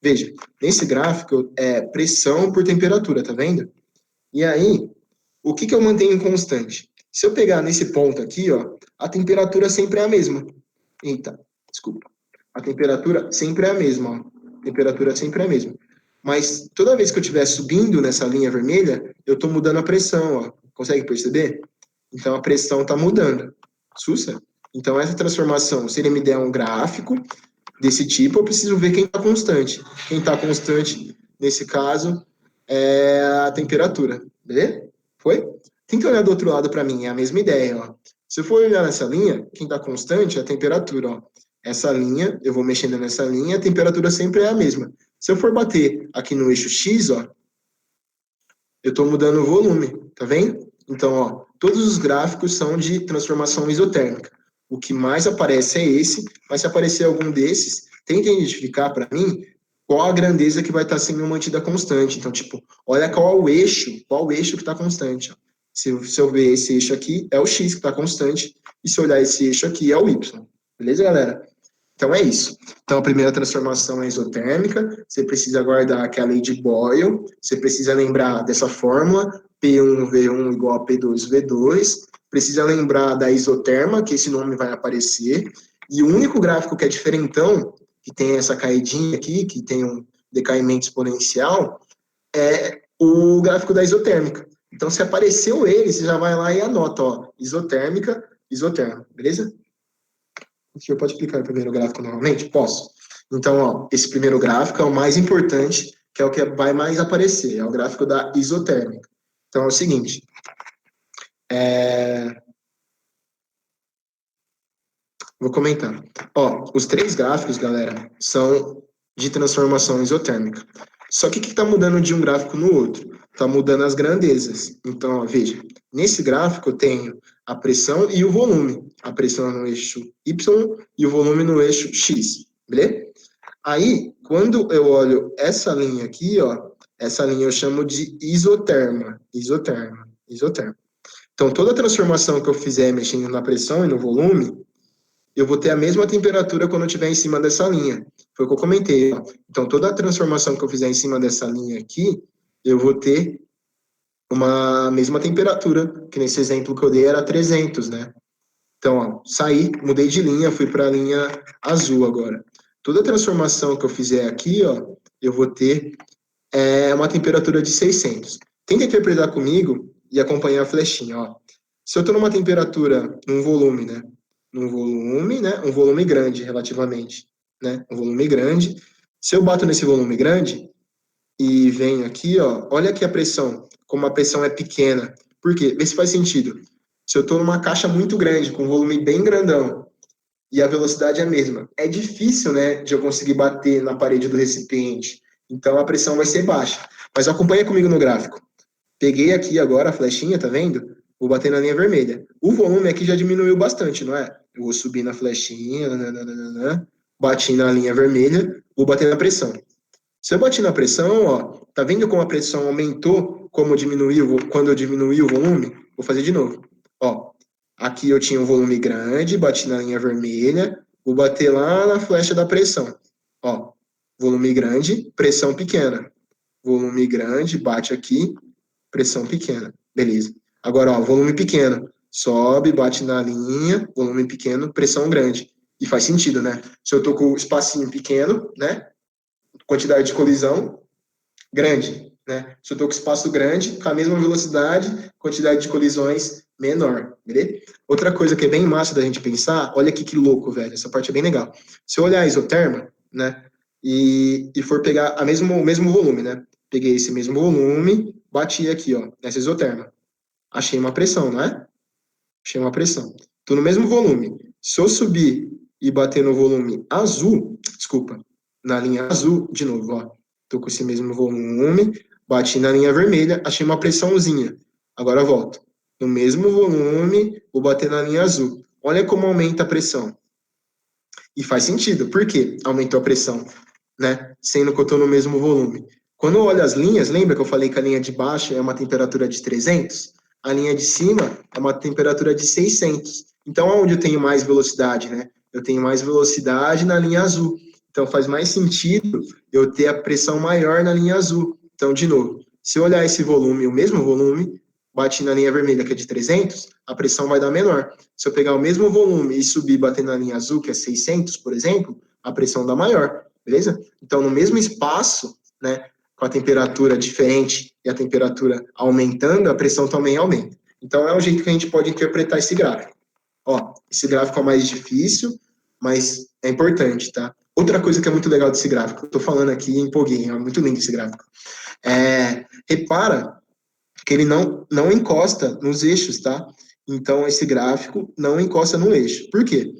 Veja, nesse gráfico é pressão por temperatura, tá vendo? E aí, o que eu mantenho constante? Se eu pegar nesse ponto aqui, ó, a temperatura sempre é a mesma. Eita, desculpa. A temperatura sempre é a mesma, ó. A temperatura sempre é a mesma. Mas toda vez que eu estiver subindo nessa linha vermelha, eu estou mudando a pressão, ó. Consegue perceber? Então a pressão está mudando. Sussa? Então essa transformação, se ele me der um gráfico desse tipo, eu preciso ver quem está constante. Quem está constante, nesse caso, é a temperatura. Beleza? Foi? Tem que olhar do outro lado para mim, é a mesma ideia, ó. Se eu for olhar nessa linha, quem está constante é a temperatura, ó. Essa linha, eu vou mexendo nessa linha, a temperatura sempre é a mesma. Se eu for bater aqui no eixo X, ó, eu estou mudando o volume, tá vendo? Então, ó, todos os gráficos são de transformação isotérmica. O que mais aparece é esse, mas se aparecer algum desses, tenta identificar para mim qual a grandeza que vai estar sendo mantida constante. Então, tipo, olha qual o eixo que está constante. Ó. Se eu ver esse eixo aqui, é o X que está constante, e se eu olhar esse eixo aqui, é o Y. Beleza, galera? Então é isso. Então a primeira transformação é isotérmica, você precisa guardar que é a lei de Boyle, você precisa lembrar dessa fórmula, P1V1 igual a P2V2, precisa lembrar da isoterma, que esse nome vai aparecer, e o único gráfico que é diferentão, que tem essa caidinha aqui, que tem um decaimento exponencial, é o gráfico da isotérmica. Então se apareceu ele, você já vai lá e anota, ó, isotérmica, isoterma, beleza? O senhor pode clicar no primeiro gráfico novamente? Posso. Então, ó, esse primeiro gráfico é o mais importante, que é o que vai mais aparecer, é o gráfico da isotérmica. Então é o seguinte, vou comentar. Ó, os três gráficos, galera, são de transformação isotérmica. Só que o que está mudando de um gráfico no outro? Está mudando as grandezas. Então, ó, veja, nesse gráfico eu tenho a pressão e o volume. A pressão no eixo Y e o volume no eixo X, beleza? Aí, quando eu olho essa linha aqui, ó, essa linha eu chamo de isoterma. Isoterma. Então, toda transformação que eu fizer mexendo na pressão e no volume, eu vou ter a mesma temperatura quando eu estiver em cima dessa linha. Foi o que eu comentei. Ó. Então, toda a transformação que eu fizer em cima dessa linha aqui, eu vou ter uma mesma temperatura, que nesse exemplo que eu dei era 300, né? Então, ó, saí, mudei de linha, fui para a linha azul agora. Toda transformação que eu fizer aqui, ó, eu vou ter uma temperatura de 600. Tenta interpretar comigo e acompanhar a flechinha, ó. Se eu estou numa temperatura, num volume, né? Um volume grande relativamente, né? Um volume grande. Se eu bato nesse volume grande e venho aqui, ó, olha aqui a pressão, como a pressão é pequena. Por quê? Vê se faz sentido. Se eu estou numa caixa muito grande, com um volume bem grandão, e a velocidade é a mesma, é difícil, né, de eu conseguir bater na parede do recipiente. Então a pressão vai ser baixa. Mas acompanha comigo no gráfico. Peguei aqui agora a flechinha, tá vendo? Vou bater na linha vermelha. O volume aqui já diminuiu bastante, não é? Eu vou subir na flechinha, nananana, bati na linha vermelha, vou bater na pressão. Se eu bati na pressão, ó, tá vendo como a pressão aumentou, como diminuiu, quando eu diminuí o volume? Vou fazer de novo. Ó, aqui eu tinha um volume grande, bati na linha vermelha, vou bater lá na flecha da pressão. Ó, volume grande, pressão pequena. Volume grande, bate aqui, pressão pequena. Beleza. Agora, ó, volume pequeno. Sobe, bate na linha, volume pequeno, pressão grande. E faz sentido, né? Se eu tô com o espacinho pequeno, né? Quantidade de colisão grande, né? Se eu tô com espaço grande, com a mesma velocidade, quantidade de colisões menor, beleza? Outra coisa que é bem massa da gente pensar, olha aqui que louco, velho, essa parte é bem legal. Se eu olhar a isoterma, né, e for pegar o mesmo volume, né? Peguei esse mesmo volume, bati aqui, ó, nessa isoterma. Achei uma pressão, não é? Achei uma pressão. Tô no mesmo volume. Se eu subir e bater no volume azul, desculpa, na linha azul, de novo, ó. Tô com esse mesmo volume, bati na linha vermelha, achei uma pressãozinha. Agora volto. No mesmo volume, vou bater na linha azul. Olha como aumenta a pressão. E faz sentido. Por quê? Aumentou a pressão, né? Sendo que eu tô no mesmo volume. Quando eu olho as linhas, lembra que eu falei que a linha de baixo é uma temperatura de 300? A linha de cima é uma temperatura de 600. Então, onde eu tenho mais velocidade, né? Eu tenho mais velocidade na linha azul. Então, faz mais sentido eu ter a pressão maior na linha azul. Então, de novo, se eu olhar esse volume, o mesmo volume, bate na linha vermelha, que é de 300, a pressão vai dar menor. Se eu pegar o mesmo volume e subir e bater na linha azul, que é 600, por exemplo, a pressão dá maior, beleza? Então, no mesmo espaço, né, com a temperatura diferente e a temperatura aumentando, a pressão também aumenta. Então, é um jeito que a gente pode interpretar esse gráfico. Ó, esse gráfico é o mais difícil, mas é importante, tá? Outra coisa que é muito legal desse gráfico, eu tô falando aqui e empolguei, é muito lindo esse gráfico. Repara que ele não encosta nos eixos, tá? Então, esse gráfico não encosta no eixo. Por quê?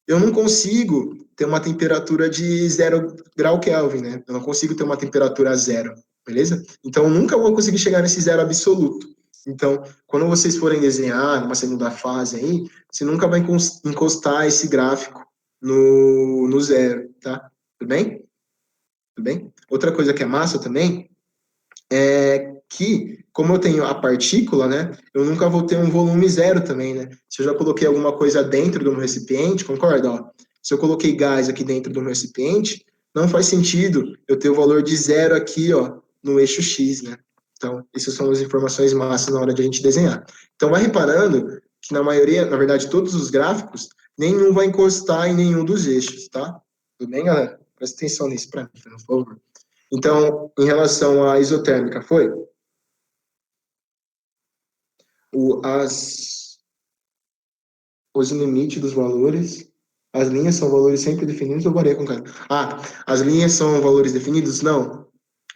Eu não consigo ter uma temperatura de 0 grau Kelvin, né? Eu não consigo ter uma temperatura zero, beleza? Então, eu nunca vou conseguir chegar nesse zero absoluto. Então, quando vocês forem desenhar numa segunda fase aí, você nunca vai encostar esse gráfico no zero, tá? Tudo bem? Tudo bem? Outra coisa que é massa também é que, como eu tenho a partícula, né, eu nunca vou ter um volume zero também, né? Se eu já coloquei alguma coisa dentro de um recipiente, concorda? Ó, se eu coloquei gás aqui dentro de um recipiente, não faz sentido eu ter o valor de zero aqui, ó, no eixo X, né? Então, essas são as informações massas na hora de a gente desenhar. Então, vai reparando que na maioria, na verdade, todos os gráficos, nenhum vai encostar em nenhum dos eixos, tá? Tudo bem, galera? Presta atenção nisso para mim, por favor. Então, em relação à isotérmica, foi? O, as, os limites dos valores, as linhas são valores sempre definidos ou varia com cada? Ah, as linhas são valores definidos? Não.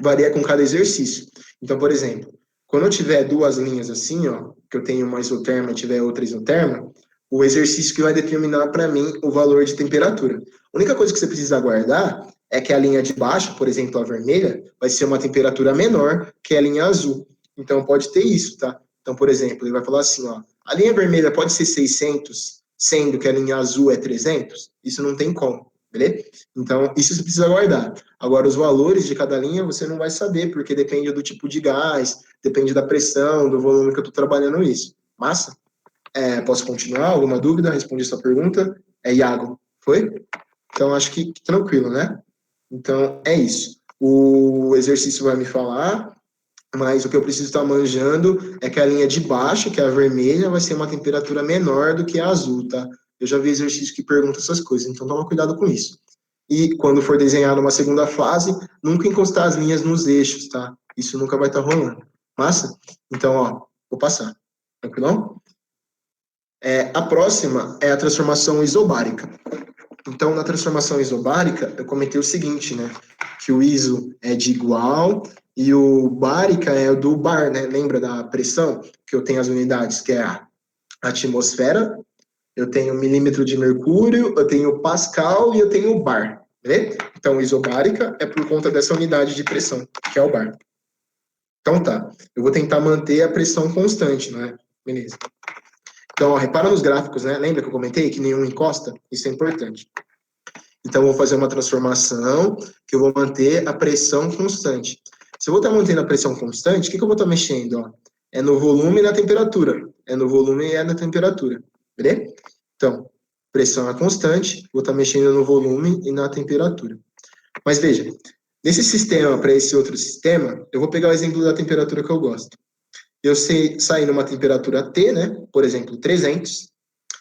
varia com cada exercício. Então, por exemplo, quando eu tiver duas linhas assim, ó, que eu tenho uma isoterma e tiver outra isoterma, o exercício que vai determinar para mim o valor de temperatura. A única coisa que você precisa guardar é que a linha de baixo, por exemplo, a vermelha, vai ser uma temperatura menor que a linha azul. Então, pode ter isso, tá? Então, por exemplo, ele vai falar assim, ó, a linha vermelha pode ser 600, sendo que a linha azul é 300? Isso não tem como, beleza? Então, isso você precisa guardar. Agora, os valores de cada linha você não vai saber, porque depende do tipo de gás, depende da pressão, do volume que eu estou trabalhando isso. Massa? Posso continuar? Alguma dúvida? Respondi sua pergunta. Iago, foi? Então, acho que tranquilo, né? Então, é isso. O exercício vai me falar, mas o que eu preciso estar manjando é que a linha de baixo, que é a vermelha, vai ser uma temperatura menor do que a azul, tá? Eu já vi exercício que pergunta essas coisas, então toma cuidado com isso. E quando for desenhar numa segunda fase, nunca encostar as linhas nos eixos, tá? Isso nunca vai estar rolando. Massa? Então, ó, vou passar. Tranquilão? A próxima é a transformação isobárica. Então, na transformação isobárica, eu comentei o seguinte, né? Que o iso é de igual e o bárica é o do bar, né? Lembra da pressão? Que eu tenho as unidades, que é a atmosfera, eu tenho milímetro de mercúrio, eu tenho pascal e eu tenho bar, beleza? Então, isobárica é por conta dessa unidade de pressão, que é o bar. Então, tá. Eu vou tentar manter a pressão constante, não é? Beleza. Então, ó, repara nos gráficos, né? Lembra que eu comentei que nenhum encosta? Isso é importante. Então, eu vou fazer uma transformação que eu vou manter a pressão constante. Se eu vou estar mantendo a pressão constante, o que eu vou estar mexendo? Ó? É no volume e na temperatura. É no volume e é na temperatura. Beleza? Então, pressão é constante, vou estar mexendo no volume e na temperatura. Mas veja, nesse sistema para esse outro sistema, eu vou pegar o exemplo da temperatura que eu gosto. Eu saí numa temperatura T, né? Por exemplo, 300,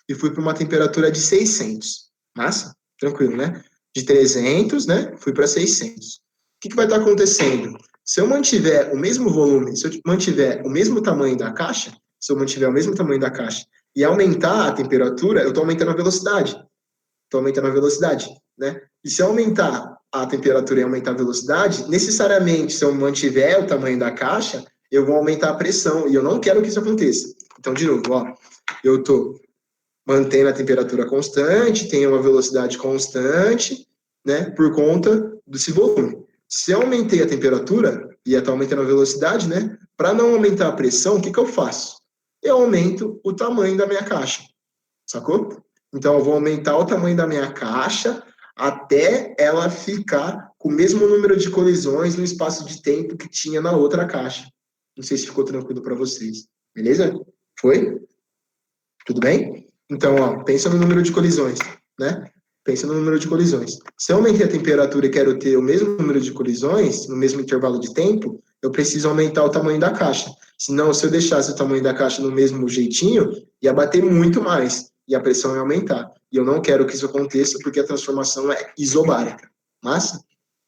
e fui para uma temperatura de 600. Massa? Tranquilo, né? De 300, né? Fui para 600. O que vai estar acontecendo? Se eu mantiver o mesmo volume, se eu mantiver o mesmo tamanho da caixa, se eu mantiver o mesmo tamanho da caixa e aumentar a temperatura, eu estou aumentando a velocidade. Estou aumentando a velocidade, né? E se eu aumentar a temperatura e aumentar a velocidade, necessariamente, se eu mantiver o tamanho da caixa, eu vou aumentar a pressão, e eu não quero que isso aconteça. Então, de novo, ó, eu estou mantendo a temperatura constante, tenho uma velocidade constante, né, por conta desse volume. Se eu aumentei a temperatura, e está aumentando a velocidade, né, para não aumentar a pressão, o que eu faço? Eu aumento o tamanho da minha caixa, sacou? Então, eu vou aumentar o tamanho da minha caixa até ela ficar com o mesmo número de colisões no espaço de tempo que tinha na outra caixa. Não sei se ficou tranquilo para vocês. Beleza? Foi? Tudo bem? Então, ó, pensa no número de colisões, né? Pensa no número de colisões. Se eu aumentei a temperatura e quero ter o mesmo número de colisões, no mesmo intervalo de tempo, eu preciso aumentar o tamanho da caixa. Senão, se eu deixasse o tamanho da caixa no mesmo jeitinho, ia bater muito mais e a pressão ia aumentar. E eu não quero que isso aconteça porque a transformação é isobárica. Massa?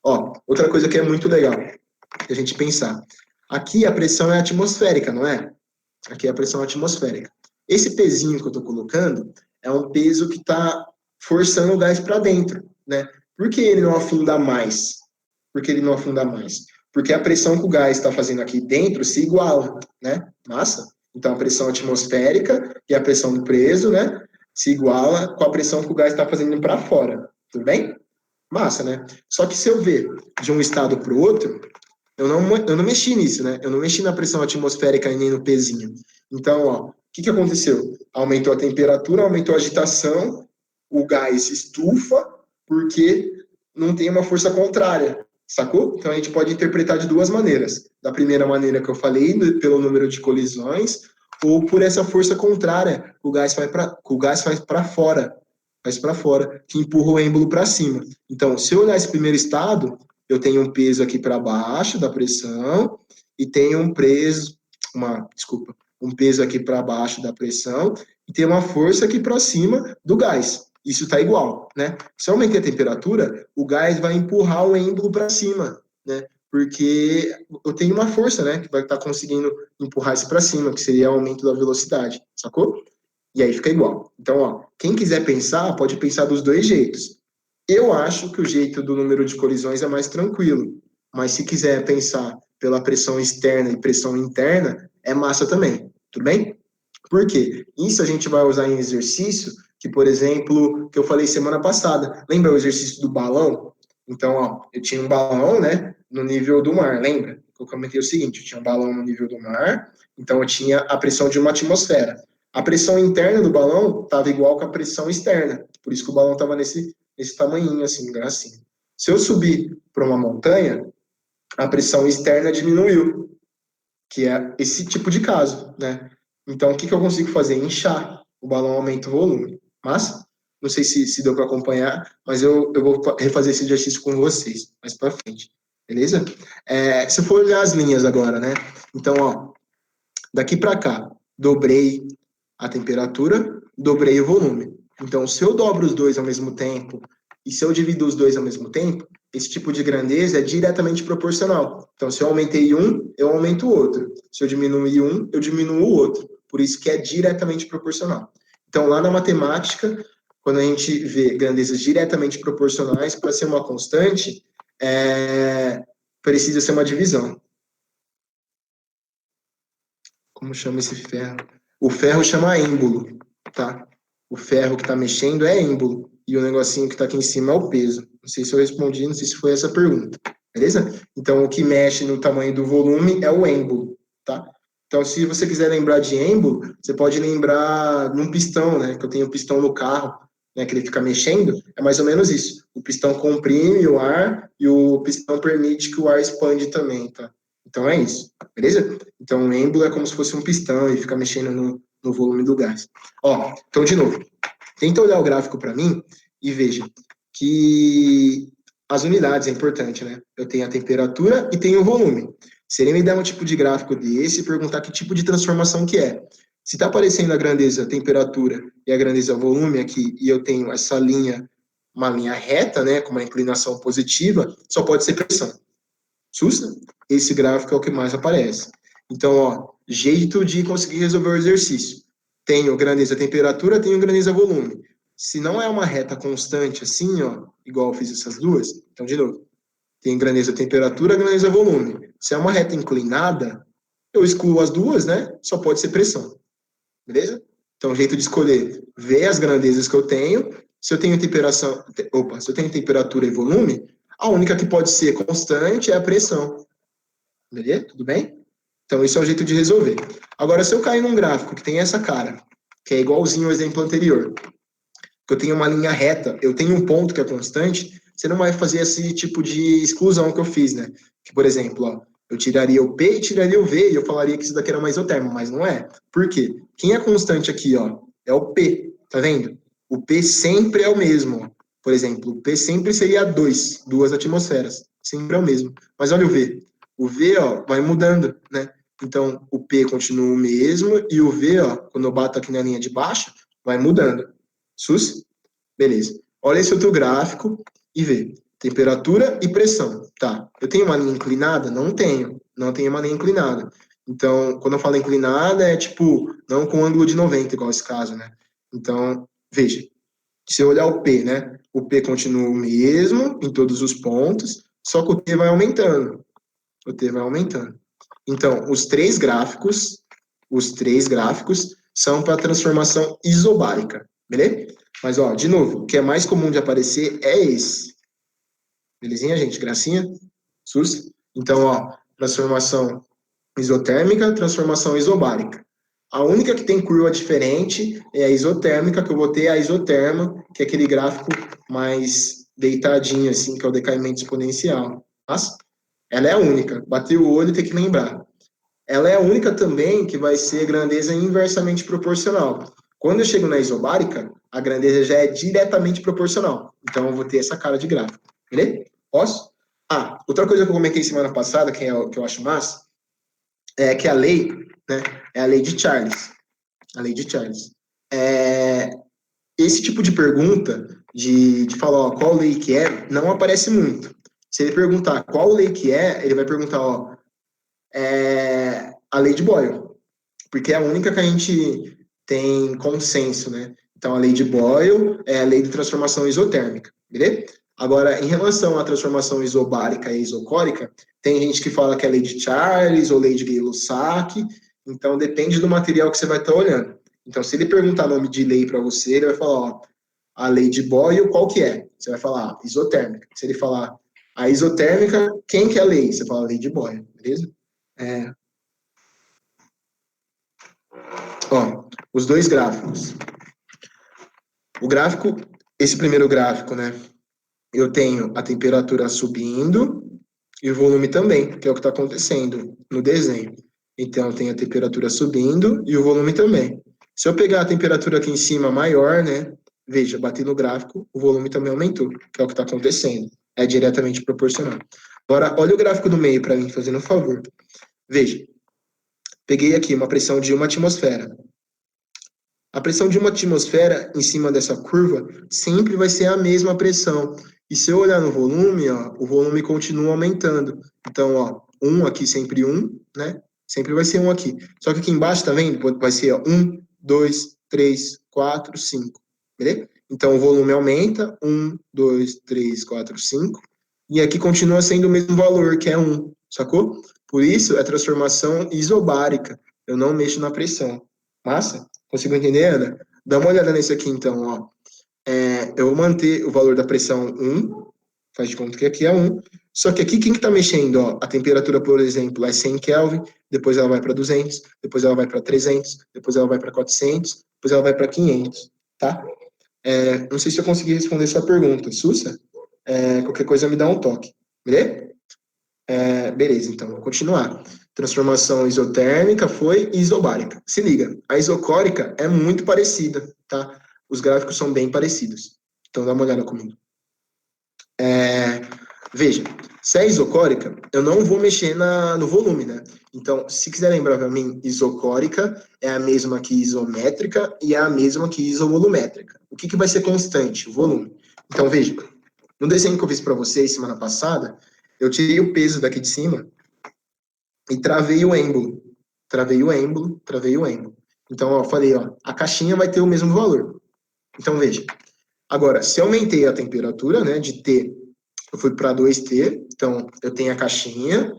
Ó, outra coisa que é muito legal a gente pensar. Aqui a pressão é atmosférica, não é? Aqui é a pressão atmosférica. Esse pezinho que eu estou colocando é um peso que está forçando o gás para dentro, né? Por que ele não afunda mais? Por que ele não afunda mais? Porque a pressão que o gás está fazendo aqui dentro se iguala, né? Massa? Então, a pressão atmosférica e a pressão do preso, né? Se iguala com a pressão que o gás está fazendo para fora. Tudo bem? Massa, né? Só que se eu ver de um estado para o outro, eu não mexi nisso, né? Eu não mexi na pressão atmosférica e nem no pezinho. Então, ó, o que aconteceu? Aumentou a temperatura, aumentou a agitação, o gás estufa, porque não tem uma força contrária, sacou? Então a gente pode interpretar de duas maneiras. Da primeira maneira que eu falei, pelo número de colisões, ou por essa força contrária, o gás faz para fora, que empurra o êmbolo para cima. Então, se eu olhar esse primeiro estado, eu tenho um peso aqui para baixo da pressão e tenho um peso aqui para baixo da pressão e tem uma força aqui para cima do gás. Isso está igual, né? Se eu aumentar a temperatura, o gás vai empurrar o êmbolo para cima, né? Porque eu tenho uma força, né, que vai estar conseguindo empurrar isso para cima, que seria o aumento da velocidade, sacou? E aí fica igual. Então, ó, quem quiser pensar, pode pensar dos dois jeitos. Eu acho que o jeito do número de colisões é mais tranquilo. mas se quiser pensar pela pressão externa e pressão interna, é massa também, tudo bem? Por quê? Isso a gente vai usar em exercício que, por exemplo, que eu falei semana passada. Lembra o exercício do balão? Então, ó, eu tinha um balão, né, no nível do mar, lembra? Eu comentei o seguinte, eu tinha um balão no nível do mar, então eu tinha a pressão de uma atmosfera. A pressão interna do balão estava igual com a pressão externa, por isso que o balão estava nesse tamanhinho, assim, gracinha. Se eu subir para uma montanha, a pressão externa diminuiu, que é esse tipo de caso, né? Então, o que eu consigo fazer? Inchar. O balão aumenta o volume. Mas, não sei se deu para acompanhar, mas eu vou refazer esse exercício com vocês mais para frente. Beleza? Se eu for olhar as linhas agora, né? Então, ó, daqui para cá, dobrei a temperatura, dobrei o volume. Então, se eu dobro os dois ao mesmo tempo e se eu divido os dois ao mesmo tempo, esse tipo de grandeza é diretamente proporcional. Então, se eu aumentei um, eu aumento o outro. Se eu diminuí um, eu diminuo o outro. Por isso que é diretamente proporcional. Então, lá na matemática, quando a gente vê grandezas diretamente proporcionais, para ser uma constante, precisa ser uma divisão. Como chama esse ferro? O ferro chama êmbolo, tá? O ferro que está mexendo é êmbolo. E o negocinho que está aqui em cima é o peso. Não sei se eu respondi, não sei se foi essa a pergunta. Beleza? Então, o que mexe no tamanho do volume é o êmbolo, tá? Então, se você quiser lembrar de êmbolo, você pode lembrar num pistão, né? Que eu tenho um pistão no carro, né? Que ele fica mexendo. É mais ou menos isso. O pistão comprime o ar e o pistão permite que o ar expande também, tá? Então, é isso. Beleza? Então, o êmbolo é como se fosse um pistão e fica mexendo no volume do gás. Ó, então, de novo, tenta olhar o gráfico para mim e veja que as unidades é importante, né? Eu tenho a temperatura e tenho o volume. Se ele me der um tipo de gráfico desse e perguntar que tipo de transformação que é, se está aparecendo a grandeza temperatura e a grandeza volume aqui, e eu tenho essa linha, uma linha reta, né, com uma inclinação positiva, só pode ser pressão. Sussa? Esse gráfico é o que mais aparece. Então, ó, jeito de conseguir resolver o exercício. Tenho grandeza temperatura, tenho grandeza volume. Se não é uma reta constante assim, ó, igual eu fiz essas duas, então, de novo, tem grandeza temperatura, grandeza volume. Se é uma reta inclinada, eu excluo as duas, né? Só pode ser pressão. Beleza? Então, o jeito de escolher, ver as grandezas que eu tenho. Se eu tenho se eu tenho temperatura e volume, a única que pode ser constante é a pressão. Beleza? Tudo bem? Então, isso é o jeito de resolver. Agora, se eu cair num gráfico que tem essa cara, que é igualzinho ao exemplo anterior, que eu tenho uma linha reta, eu tenho um ponto que é constante, você não vai fazer esse tipo de exclusão que eu fiz, né? Que, por exemplo, ó, eu tiraria o P e tiraria o V, e eu falaria que isso daqui era uma isotérmica, mas não é. Por quê? Quem é constante aqui, ó, é o P, tá vendo? O P sempre é o mesmo, ó. Por exemplo, o P sempre seria duas atmosferas, sempre é o mesmo. Mas olha o V. O V, ó, vai mudando, né? Então, o P continua o mesmo, e o V, ó, quando eu bato aqui na linha de baixo, vai mudando. SUS? Beleza. Olha esse outro gráfico e vê. Temperatura e pressão. Tá. Eu tenho uma linha inclinada? Não tenho. Não tenho uma linha inclinada. Então, quando eu falo inclinada, é tipo, não com ângulo de 90, igual esse caso, né? Então, veja. Se eu olhar o P, né? O P continua o mesmo em todos os pontos, só que o T vai aumentando. O T vai aumentando. Então, os três gráficos são para transformação isobárica, beleza? Mas, ó, de novo, o que é mais comum de aparecer é esse. Belezinha, gente? Gracinha? SUS? Então, ó, transformação isotérmica, transformação isobárica. A única que tem curva diferente é a isotérmica, que eu botei a isoterma, que é aquele gráfico mais deitadinho, assim, que é o decaimento exponencial. Mas ela é a única. Bateu o olho, tem que lembrar. Ela é a única também que vai ser grandeza inversamente proporcional. Quando eu chego na isobárica, a grandeza já é diretamente proporcional. Então, eu vou ter essa cara de gráfico. Beleza? Posso? Ah, outra coisa que eu comentei semana passada, que eu acho massa, é que a lei, né, é a lei de Charles. A lei de Charles. Esse tipo de pergunta, de falar ó, qual lei que é, não aparece muito. Se ele perguntar qual lei que é, ele vai perguntar, ó, a lei de Boyle, porque é a única que a gente tem consenso, né? Então, a lei de Boyle é a lei de transformação isotérmica, beleza? Agora, em relação à transformação isobárica e isocórica, tem gente que fala que é lei de Charles ou lei de Gay-Lussac, então depende do material que você vai estar olhando. Então, se ele perguntar nome de lei para você, ele vai falar, ó, a lei de Boyle, qual que é? Você vai falar isotérmica. Se ele falar a isotérmica, quem que é a lei? Você fala a lei de Boyle, beleza? É, ó, os dois gráficos. O gráfico, esse primeiro gráfico, né? Eu tenho a temperatura subindo e o volume também, que é o que está acontecendo no desenho. Então, eu tenho a temperatura subindo e o volume também. Se eu pegar a temperatura aqui em cima maior, né? Veja, bati no gráfico, o volume também aumentou, que é o que está acontecendo. É diretamente proporcional. Agora, olha o gráfico do meio para mim, fazendo um favor. Veja, peguei aqui uma pressão de 1 atmosfera. A pressão de uma atmosfera em cima dessa curva sempre vai ser a mesma pressão. E se eu olhar no volume, ó, o volume continua aumentando. Então, ó, 1 aqui sempre 1, né? Sempre vai ser 1 aqui. Só que aqui embaixo, tá vendo? Vai ser ó, 1, 2, 3, 4, 5. Beleza? Então, o volume aumenta. 1, 2, 3, 4, 5. E aqui continua sendo o mesmo valor, que é 1. Sacou? Por isso, é transformação isobárica. Eu não mexo na pressão. Massa? Conseguiu entender, Ana? Dá uma olhada nesse aqui, então, ó. Eu vou manter o valor da pressão 1, faz de conta que aqui é 1. Só que aqui, quem que tá mexendo, ó? A temperatura, por exemplo, é 100 Kelvin, depois ela vai para 200, depois ela vai para 300, depois ela vai para 400, depois ela vai para 500, tá? Não sei se eu consegui responder sua pergunta, Sussa. Qualquer coisa me dá um toque, beleza? Beleza, então, vou continuar. Transformação isotérmica foi isobárica. Se liga, a isocórica é muito parecida, tá? Os gráficos são bem parecidos. Então, dá uma olhada comigo. Veja, se é isocórica, eu não vou mexer no volume, né? Então, se quiser lembrar para mim, isocórica é a mesma que isométrica e é a mesma que isovolumétrica. O que vai ser constante? O volume. Então, veja, no desenho que eu fiz para vocês semana passada, eu tirei o peso daqui de cima e travei o êmbolo. Travei o êmbolo, travei o êmbolo. Então, ó, falei, ó, a caixinha vai ter o mesmo valor. Então, veja. Agora, se eu aumentei a temperatura, né, de T, eu fui para 2T, então eu tenho a caixinha,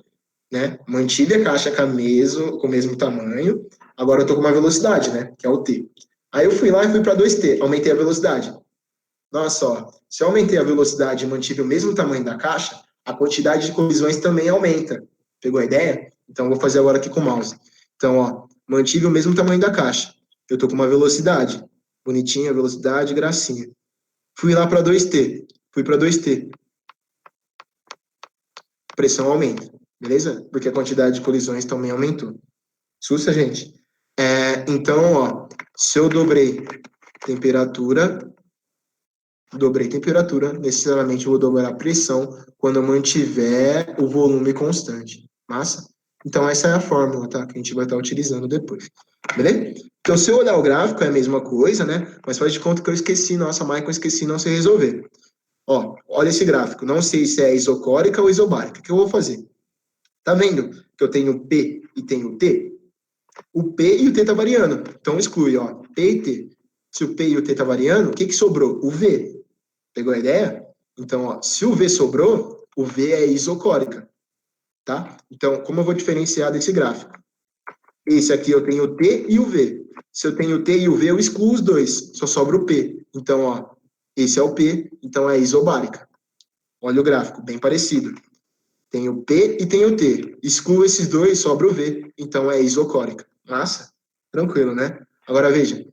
né, mantive a caixa com o mesmo tamanho, agora eu tô com uma velocidade, né, que é o T. Aí eu fui lá e fui para 2T, aumentei a velocidade. Nossa, ó, se eu aumentei a velocidade e mantive o mesmo tamanho da caixa, a quantidade de colisões também aumenta. Pegou a ideia? Então, eu vou fazer agora aqui com o mouse. Então, ó, mantive o mesmo tamanho da caixa. Eu tô com uma velocidade. Bonitinha, velocidade, gracinha. Fui lá para 2T. Fui para 2T. Pressão aumenta. Beleza? Porque a quantidade de colisões também aumentou. Sussa, gente? Então, ó, se eu dobrei temperatura, necessariamente eu vou dobrar a pressão quando eu mantiver o volume constante. Massa? Então, essa é a fórmula, tá? Que a gente vai estar utilizando depois. Beleza? Então, se eu olhar o gráfico, é a mesma coisa, né? Mas faz de conta que eu esqueci, nossa, Michael, eu esqueci, não sei resolver. Ó, olha esse gráfico. Não sei se é isocórica ou isobárica. O que eu vou fazer? Tá vendo que eu tenho P e tenho T? O P e o T tá variando. Então, exclui, ó, P e T. Se o P e o T tá variando, o que sobrou? O V. Pegou a ideia? Então, ó, se o V sobrou, o V é isocórica, tá? Então, como eu vou diferenciar desse gráfico? Esse aqui eu tenho o T e o V. Se eu tenho o T e o V, eu excluo os dois, só sobra o P. Então, ó, esse é o P, então é isobárica. Olha o gráfico, bem parecido. Tem o P e tem o T. Excluo esses dois, sobra o V, então é isocórica. Massa? Tranquilo, né? Agora veja,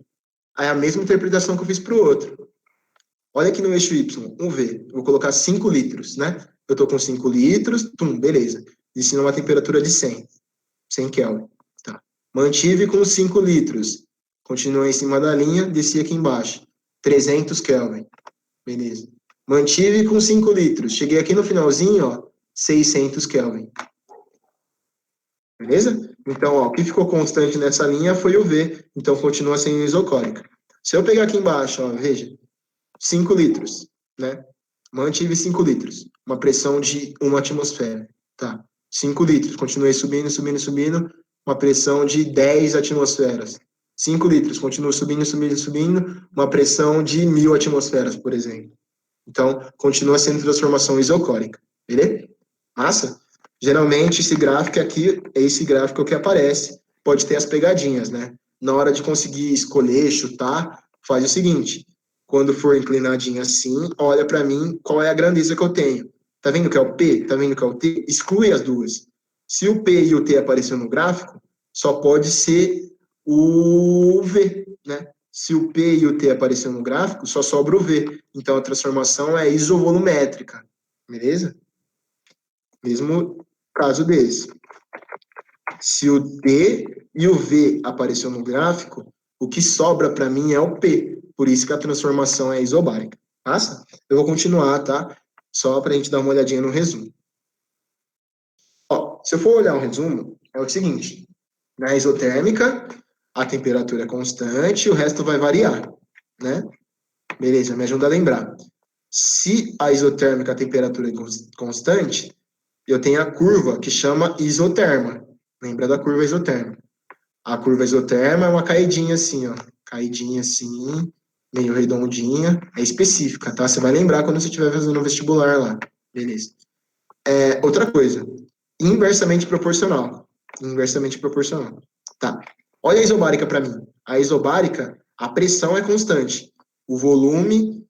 é a mesma interpretação que eu fiz para o outro. Olha aqui no eixo Y, um V. Eu vou colocar 5 litros, né? Eu estou com 5 litros, beleza. Desci numa temperatura de 100 Kelvin. Tá. Mantive com 5 litros. Continuei em cima da linha, desci aqui embaixo. 300 Kelvin. Beleza. Mantive com 5 litros. Cheguei aqui no finalzinho, ó, 600 Kelvin. Beleza? Então, ó, o que ficou constante nessa linha foi o V. Então, continua sendo isocórica. Se eu pegar aqui embaixo, ó, veja, 5 litros, né? Mantive 5 litros, uma pressão de 1 atmosfera, tá? 5 litros, continuei subindo, subindo, subindo, uma pressão de 10 atmosferas. 5 litros, continuo subindo, subindo, subindo, uma pressão de 1.000 atmosferas, por exemplo. Então, continua sendo transformação isocórica, beleza? Massa? Geralmente, esse gráfico aqui é esse gráfico que aparece. Pode ter as pegadinhas, né? Na hora de conseguir escolher, chutar, faz o seguinte. Quando for inclinadinho assim, olha para mim qual é a grandeza que eu tenho. Tá vendo que é o P? Tá vendo que é o T? Exclui as duas. Se o P e o T aparecer no gráfico, só pode ser o V, né? Se o P e o T aparecer no gráfico, só sobra o V. Então, a transformação é isovolumétrica, beleza? Mesmo caso desse. Se o T e o V apareceu no gráfico, o que sobra para mim é o P. Por isso que a transformação é isobárica. Passa? Eu vou continuar, tá? Só para a gente dar uma olhadinha no resumo. Ó, se eu for olhar o resumo, é o seguinte. Na isotérmica, a temperatura é constante, o resto vai variar, né? Beleza, me ajuda a lembrar. Se a isotérmica, a temperatura é constante, eu tenho a curva que chama isoterma. Lembra da curva isoterma? A curva isoterma é uma caidinha assim, ó. Caidinha assim, meio redondinha. É específica, tá? Você vai lembrar quando você estiver fazendo o vestibular lá. Beleza. Outra coisa. Inversamente proporcional. Inversamente proporcional. Tá. Olha a isobárica para mim. A isobárica, a pressão é constante. O volume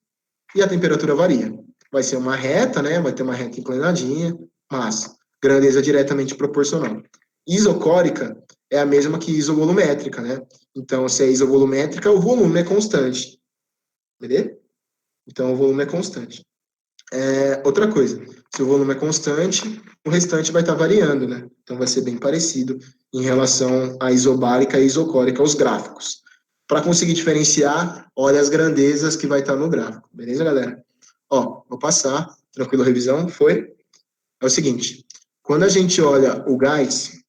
e a temperatura varia. Vai ser uma reta, né? Vai ter uma reta inclinadinha, mas grandeza diretamente proporcional. Isocórica é a mesma que isovolumétrica, né? Então, se é isovolumétrica, o volume é constante. Beleza? Então, o volume é constante. Outra coisa, se o volume é constante, o restante vai estar variando, né? Então, vai ser bem parecido em relação à isobárica e isocórica, os gráficos. Para conseguir diferenciar, olha as grandezas que vai estar no gráfico. Beleza, galera? Ó, vou passar. Tranquilo, revisão? Foi? É o seguinte, quando a gente olha o gás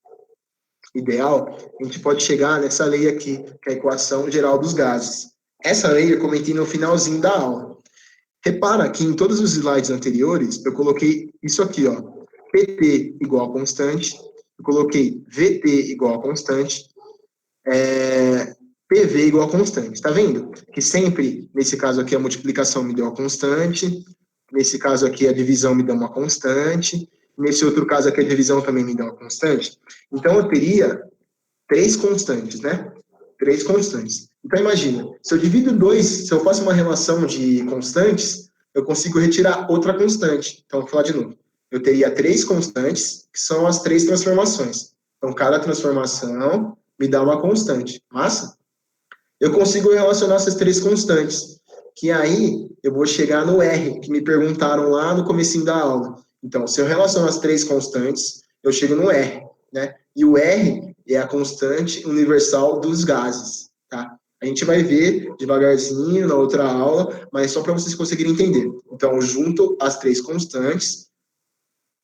ideal, a gente pode chegar nessa lei aqui, que é a equação geral dos gases. Essa lei eu comentei no finalzinho da aula. Repara que em todos os slides anteriores, eu coloquei isso aqui, ó. PT igual a constante, eu coloquei VT igual a constante, PV igual a constante. Tá vendo? Que sempre, nesse caso aqui, a multiplicação me deu uma constante, nesse caso aqui, a divisão me deu uma constante, nesse outro caso aqui, a divisão também me deu uma constante. Então, eu teria três constantes, né? Três constantes. Então, imagina, se eu divido dois, se eu faço uma relação de constantes, eu consigo retirar outra constante. Então, vou falar de novo. Eu teria três constantes, que são as três transformações. Então, cada transformação me dá uma constante. Massa? Eu consigo relacionar essas três constantes, que aí eu vou chegar no R, que me perguntaram lá no comecinho da aula. Então, se eu relaciono as três constantes, eu chego no R, né? E o R é a constante universal dos gases, tá? A gente vai ver devagarzinho na outra aula, mas só para vocês conseguirem entender. Então, eu junto as três constantes,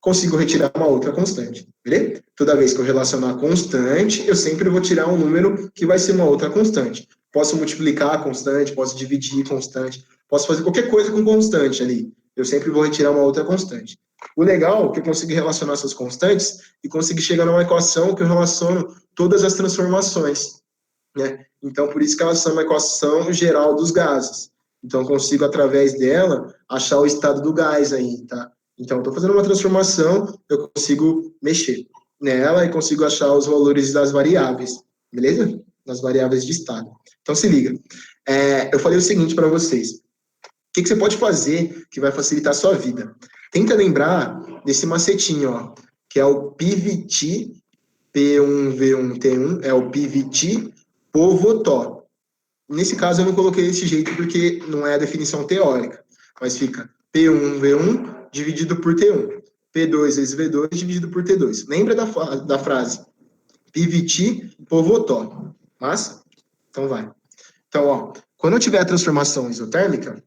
consigo retirar uma outra constante, beleza? Toda vez que eu relacionar constante, eu sempre vou tirar um número que vai ser uma outra constante. Posso multiplicar a constante, posso dividir constante, posso fazer qualquer coisa com constante ali. Eu sempre vou retirar uma outra constante. O legal é que eu consigo relacionar essas constantes e consigo chegar numa equação que eu relaciono todas as transformações, né? Então, por isso que elas são uma equação geral dos gases. Então, eu consigo, através dela, achar o estado do gás aí, tá? Então, estou fazendo uma transformação, eu consigo mexer nela e consigo achar os valores das variáveis, beleza? Das variáveis de estado. Então, se liga. Eu falei o seguinte para vocês. O que você pode fazer que vai facilitar a sua vida? Tenta lembrar desse macetinho, ó, que é o PVT, P1V1T1, é o PVT Povotó. Nesse caso, eu não coloquei desse jeito porque não é a definição teórica, mas fica P1V1 dividido por T1. P2 vezes V2 dividido por T2. Lembra da frase PVT Povotó. Massa? Então vai. Então, ó, quando eu tiver a transformação isotérmica,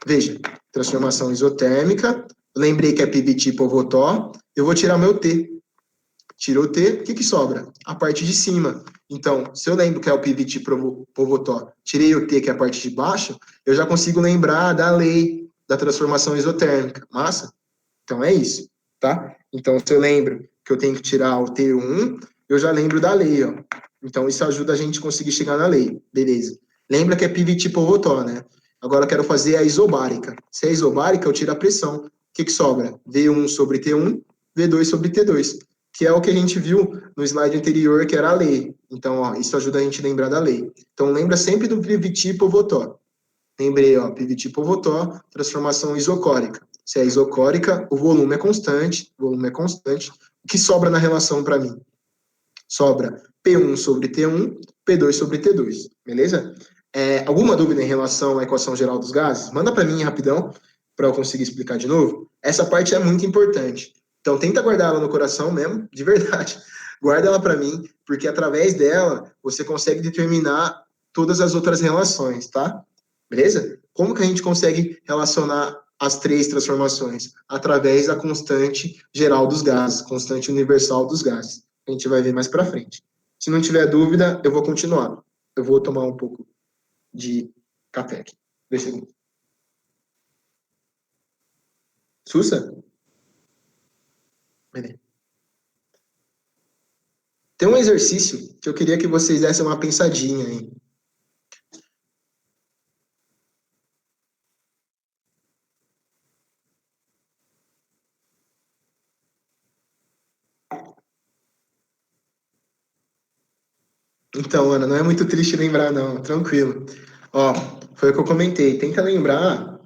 veja, transformação isotérmica, lembrei que é PVT Povotó, eu vou tirar meu T. Tirou o T, o que sobra? A parte de cima. Então, se eu lembro que é o PVT Povotó, tirei o T, que é a parte de baixo, eu já consigo lembrar da lei da transformação isotérmica. Massa? Então, é isso, tá? Então, se eu lembro que eu tenho que tirar o T1, eu já lembro da lei, ó. Então, isso ajuda a gente a conseguir chegar na lei. Beleza. Lembra que é PVT Povotó, né? Agora eu quero fazer a isobárica. Se é isobárica, eu tiro a pressão. O que sobra? V1 sobre T1, V2 sobre T2, que é o que a gente viu no slide anterior, que era a lei. Então, ó, isso ajuda a gente a lembrar da lei. Então, lembra sempre do PVT Povotó. Lembrei, ó, PVT Povotó, transformação isocórica. Se é isocórica, o volume é constante, O que sobra na relação para mim? Sobra P1 sobre T1, P2 sobre T2, beleza? Alguma dúvida em relação à equação geral dos gases? Manda para mim rapidão, para eu conseguir explicar de novo. Essa parte é muito importante. Então, tenta guardar ela no coração mesmo, de verdade. Guarda ela para mim, porque através dela, você consegue determinar todas as outras relações, tá? Beleza? Como que a gente consegue relacionar as três transformações? Através da constante geral dos gases, constante universal dos gases. A gente vai ver mais para frente. Se não tiver dúvida, eu vou continuar. Eu vou tomar um pouco de café aqui. 2 segundos. Sussa? Beleza. Tem um exercício que eu queria que vocês dessem uma pensadinha aí. Então, Ana, não é muito triste lembrar, não. Tranquilo. Ó, foi o que eu comentei. Tenta lembrar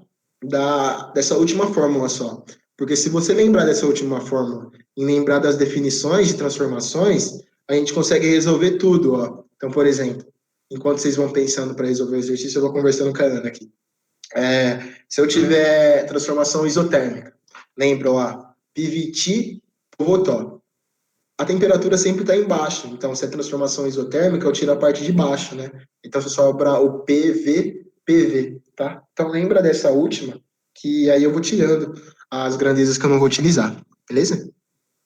dessa última fórmula só. Porque se você lembrar dessa última fórmula e lembrar das definições de transformações, a gente consegue resolver tudo, ó. Então, por exemplo, enquanto vocês vão pensando para resolver o exercício, eu vou conversando com a Ana aqui. Se eu tiver transformação isotérmica, lembra lá, PVT, Povotó. A temperatura sempre está embaixo, então se é transformação isotérmica, eu tiro a parte de baixo, né? Então só sobra o PV, tá? Então lembra dessa última, que aí eu vou tirando as grandezas que eu não vou utilizar, beleza?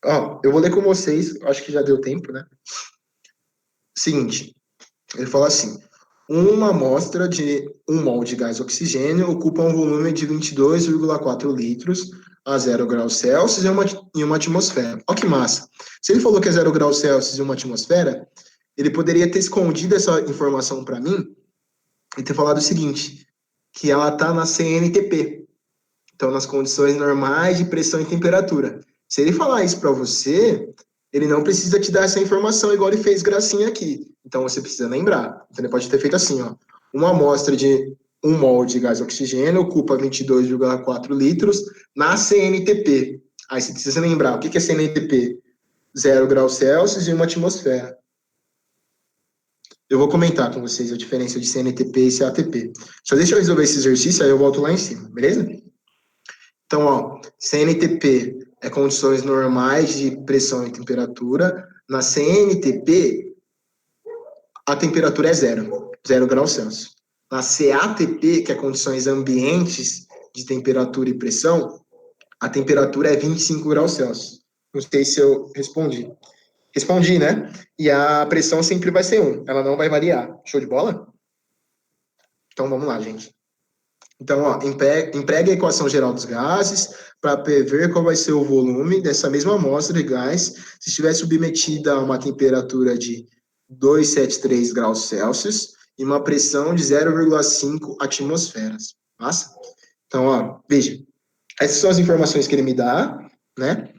Ó, eu vou ler com vocês, acho que já deu tempo, né? Seguinte, ele fala assim: uma amostra de 1 mol de gás oxigênio ocupa um volume de 22,4 litros a 0 graus Celsius em uma atmosfera. Olha que massa. Se ele falou que é 0 graus Celsius em uma atmosfera, ele poderia ter escondido essa informação para mim e ter falado o seguinte, que ela está na CNTP, então nas condições normais de pressão e temperatura. Se ele falar isso para você, ele não precisa te dar essa informação igual ele fez gracinha aqui. Então você precisa lembrar. Então ele pode ter feito assim, ó. Uma amostra de 1 mol de gás oxigênio ocupa 22,4 litros na CNTP. Aí você precisa lembrar, o que é CNTP? 0 graus Celsius e uma atmosfera. Eu vou comentar com vocês a diferença de CNTP e CATP. Só deixa eu resolver esse exercício, aí eu volto lá em cima, beleza? Então, ó, CNTP é condições normais de pressão e temperatura. Na CNTP, a temperatura é 0 graus Celsius. Na CATP, que é condições ambientes de temperatura e pressão, a temperatura é 25 graus Celsius. Não sei se eu respondi. Respondi, né? E a pressão sempre vai ser 1, ela não vai variar. Show de bola? Então vamos lá, gente. Então, ó, empregue a equação geral dos gases para prever qual vai ser o volume dessa mesma amostra de gás se estiver submetida a uma temperatura de 273 graus Celsius e uma pressão de 0,5 atmosferas. Massa? Então, ó, veja, essas são as informações que ele me dá, né?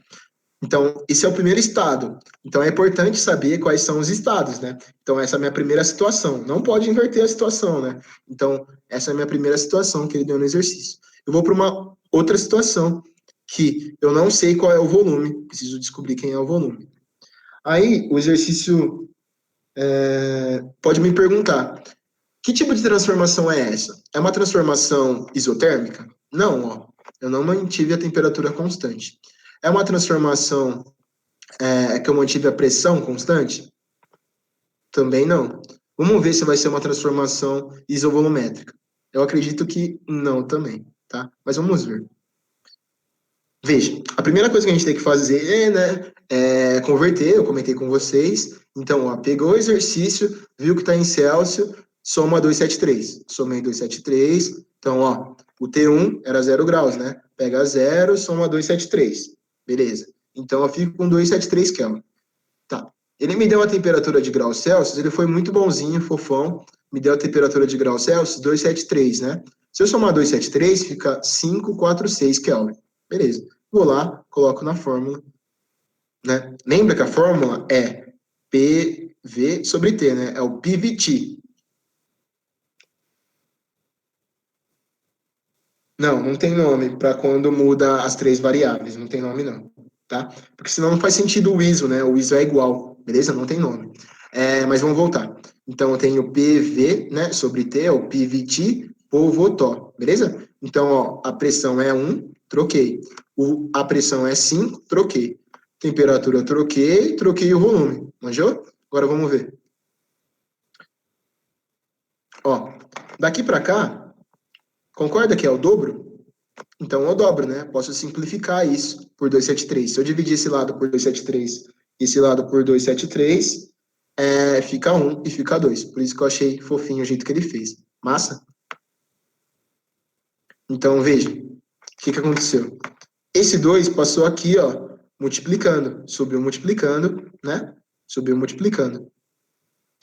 Então, esse é o primeiro estado. Então, é importante saber quais são os estados, né? Então, essa é a minha primeira situação. Não pode inverter a situação, né? Então, essa é a minha primeira situação que ele deu no exercício. Eu vou para uma outra situação, que eu não sei qual é o volume, preciso descobrir quem é o volume. Aí, o exercício pode me perguntar, que tipo de transformação é essa? É uma transformação isotérmica? Não, ó. Eu não mantive a temperatura constante. É uma transformação que eu mantive a pressão constante? Também não. Vamos ver se vai ser uma transformação isovolumétrica. Eu acredito que não também, tá? Mas vamos ver. Veja, a primeira coisa que a gente tem que fazer, né, é converter, eu comentei com vocês. Então, ó, pegou o exercício, viu que está em Celsius, soma 273. Somei 273, então, ó, o T1 era 0 graus, né? Pega 0, soma 273. Beleza. Então, eu fico com 273 Kelvin. Tá. Ele me deu a temperatura de graus Celsius, ele foi muito bonzinho, fofão, me deu a temperatura de graus Celsius, 273, né? Se eu somar 273, fica 546 Kelvin. Beleza. Vou lá, coloco na fórmula, né? Lembra que a fórmula é PV sobre T, né? É o PVT. Não tem nome para quando muda as três variáveis. Não tem nome, não. Tá? Porque senão não faz sentido o ISO, né? O ISO é igual, beleza? Não tem nome. Mas vamos voltar. Então, eu tenho PV, né, sobre T, é o PVT, por Votó, beleza? Então, ó, a pressão é 1, troquei. A pressão é 5, troquei. Temperatura, eu troquei o volume. Manjou? Agora vamos ver. Ó, daqui para cá, concorda que é o dobro? Então eu dobro, né? Posso simplificar isso por 273. Se eu dividir esse lado por 273 e esse lado por 273, fica 1 e fica 2. Por isso que eu achei fofinho o jeito que ele fez. Massa? Então veja, o que aconteceu? Esse 2 passou aqui, ó, multiplicando. Subiu multiplicando, né? Subiu multiplicando.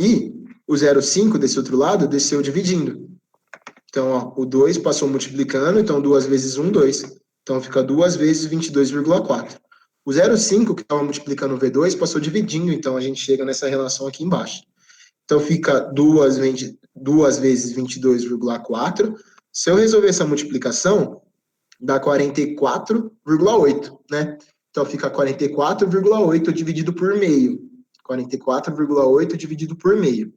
E o 0,5 desse outro lado desceu dividindo. Então, ó, o 2 passou multiplicando, então 2 vezes 1, 2. Então, fica 2 vezes 22,4. O 0,5 que estava multiplicando o V2 passou dividindo, então a gente chega nessa relação aqui embaixo. Então, fica 2 vezes 22,4. Se eu resolver essa multiplicação, dá 44,8, né? Então, fica 44,8 dividido por meio. 44,8 dividido por meio.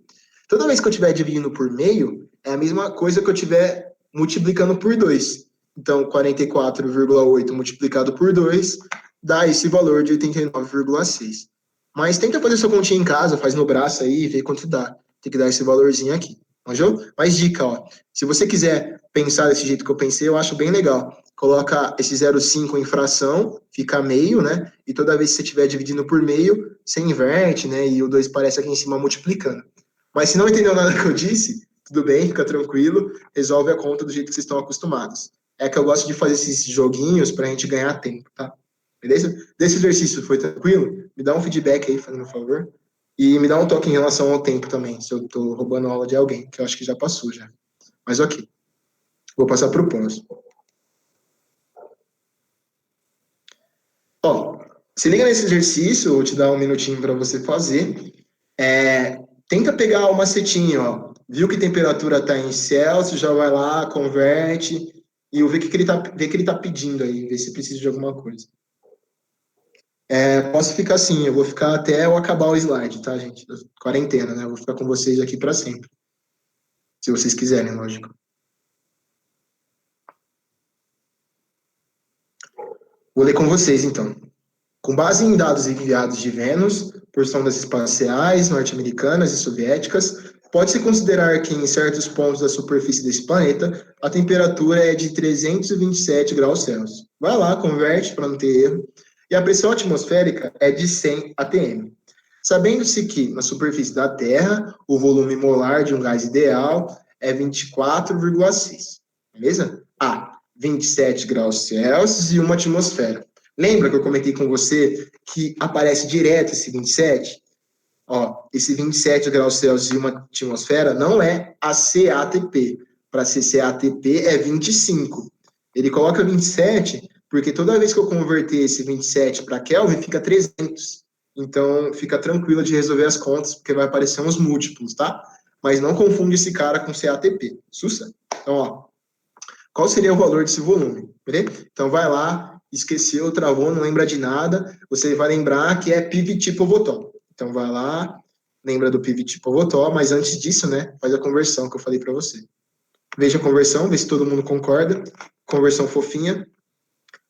Toda vez que eu estiver dividindo por meio, é a mesma coisa que eu estiver multiplicando por 2. Então, 44,8 multiplicado por 2 dá esse valor de 89,6. Mas tenta fazer sua continha em casa, faz no braço aí e vê quanto dá. Tem que dar esse valorzinho aqui. Manjou? Mais dica, ó. Se você quiser pensar desse jeito que eu pensei, eu acho bem legal. Coloca esse 0,5 em fração, fica meio, né? E toda vez que você estiver dividindo por meio, você inverte, né? E o 2 aparece aqui em cima multiplicando. Mas se não entendeu nada que eu disse, tudo bem, fica tranquilo, resolve a conta do jeito que vocês estão acostumados. É que eu gosto de fazer esses joguinhos pra gente ganhar tempo, tá? Beleza? Desse exercício foi tranquilo? Me dá um feedback aí, fazendo um favor. E me dá um toque em relação ao tempo também, se eu tô roubando a aula de alguém, que eu acho que já passou já. Mas ok. Vou passar pro próximo. Ó, se liga nesse exercício, vou te dar um minutinho para você fazer. Tenta pegar uma setinha, ó. Viu que temperatura está em Celsius, já vai lá, converte, e eu ver o que ele tá pedindo aí, ver se precisa de alguma coisa. Posso ficar assim, eu vou ficar até eu acabar o slide, tá, gente? Quarentena, né? Eu vou ficar com vocês aqui para sempre. Se vocês quiserem, lógico. Vou ler com vocês, então. Com base em dados enviados de Vênus, por sondas espaciais norte-americanas e soviéticas, pode-se considerar que em certos pontos da superfície desse planeta, a temperatura é de 327 graus Celsius. Vai lá, converte para não ter erro. E a pressão atmosférica é de 100 atm. Sabendo-se que, na superfície da Terra, o volume molar de um gás ideal é 24,6. Beleza? 27 graus Celsius e uma atmosfera. Lembra que eu comentei com você que aparece direto esse 27? Ó, esse 27 graus Celsius e uma atmosfera não é a CATP. Para ser CATP é 25. Ele coloca 27 porque toda vez que eu converter esse 27 para Kelvin, fica 300. Então, fica tranquilo de resolver as contas, porque vai aparecer uns múltiplos, tá? Mas não confunde esse cara com CATP. Sussa? Então, ó, qual seria o valor desse volume? Beleza? Então, vai lá, esqueceu, travou, não lembra de nada, você vai lembrar que é PVT por Votó. Então, vai lá, lembra do PVT por Votó, mas antes disso, né, faz a conversão que eu falei para você. Veja a conversão, vê se todo mundo concorda. Conversão fofinha.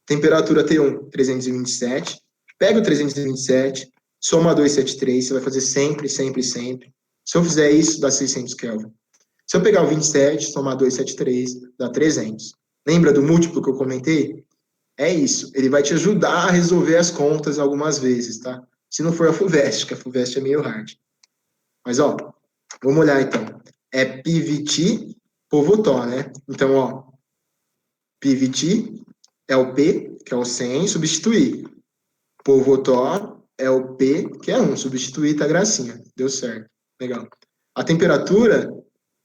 Temperatura T1, 327. Pega o 327, soma 273, você vai fazer sempre, sempre, sempre. Se eu fizer isso, dá 600 Kelvin. Se eu pegar o 27, somar 273, dá 300. Lembra do múltiplo que eu comentei? É isso. Ele vai te ajudar a resolver as contas algumas vezes, tá? Se não for a FUVEST, que a FUVEST é meio hard. Mas, ó, vamos olhar então. É PVT por Votó, né? Então, ó, PVT é o P, que é o 100, substituir. Por Votó é o P, que é 1, substituir, tá gracinha. Deu certo. Legal. A temperatura,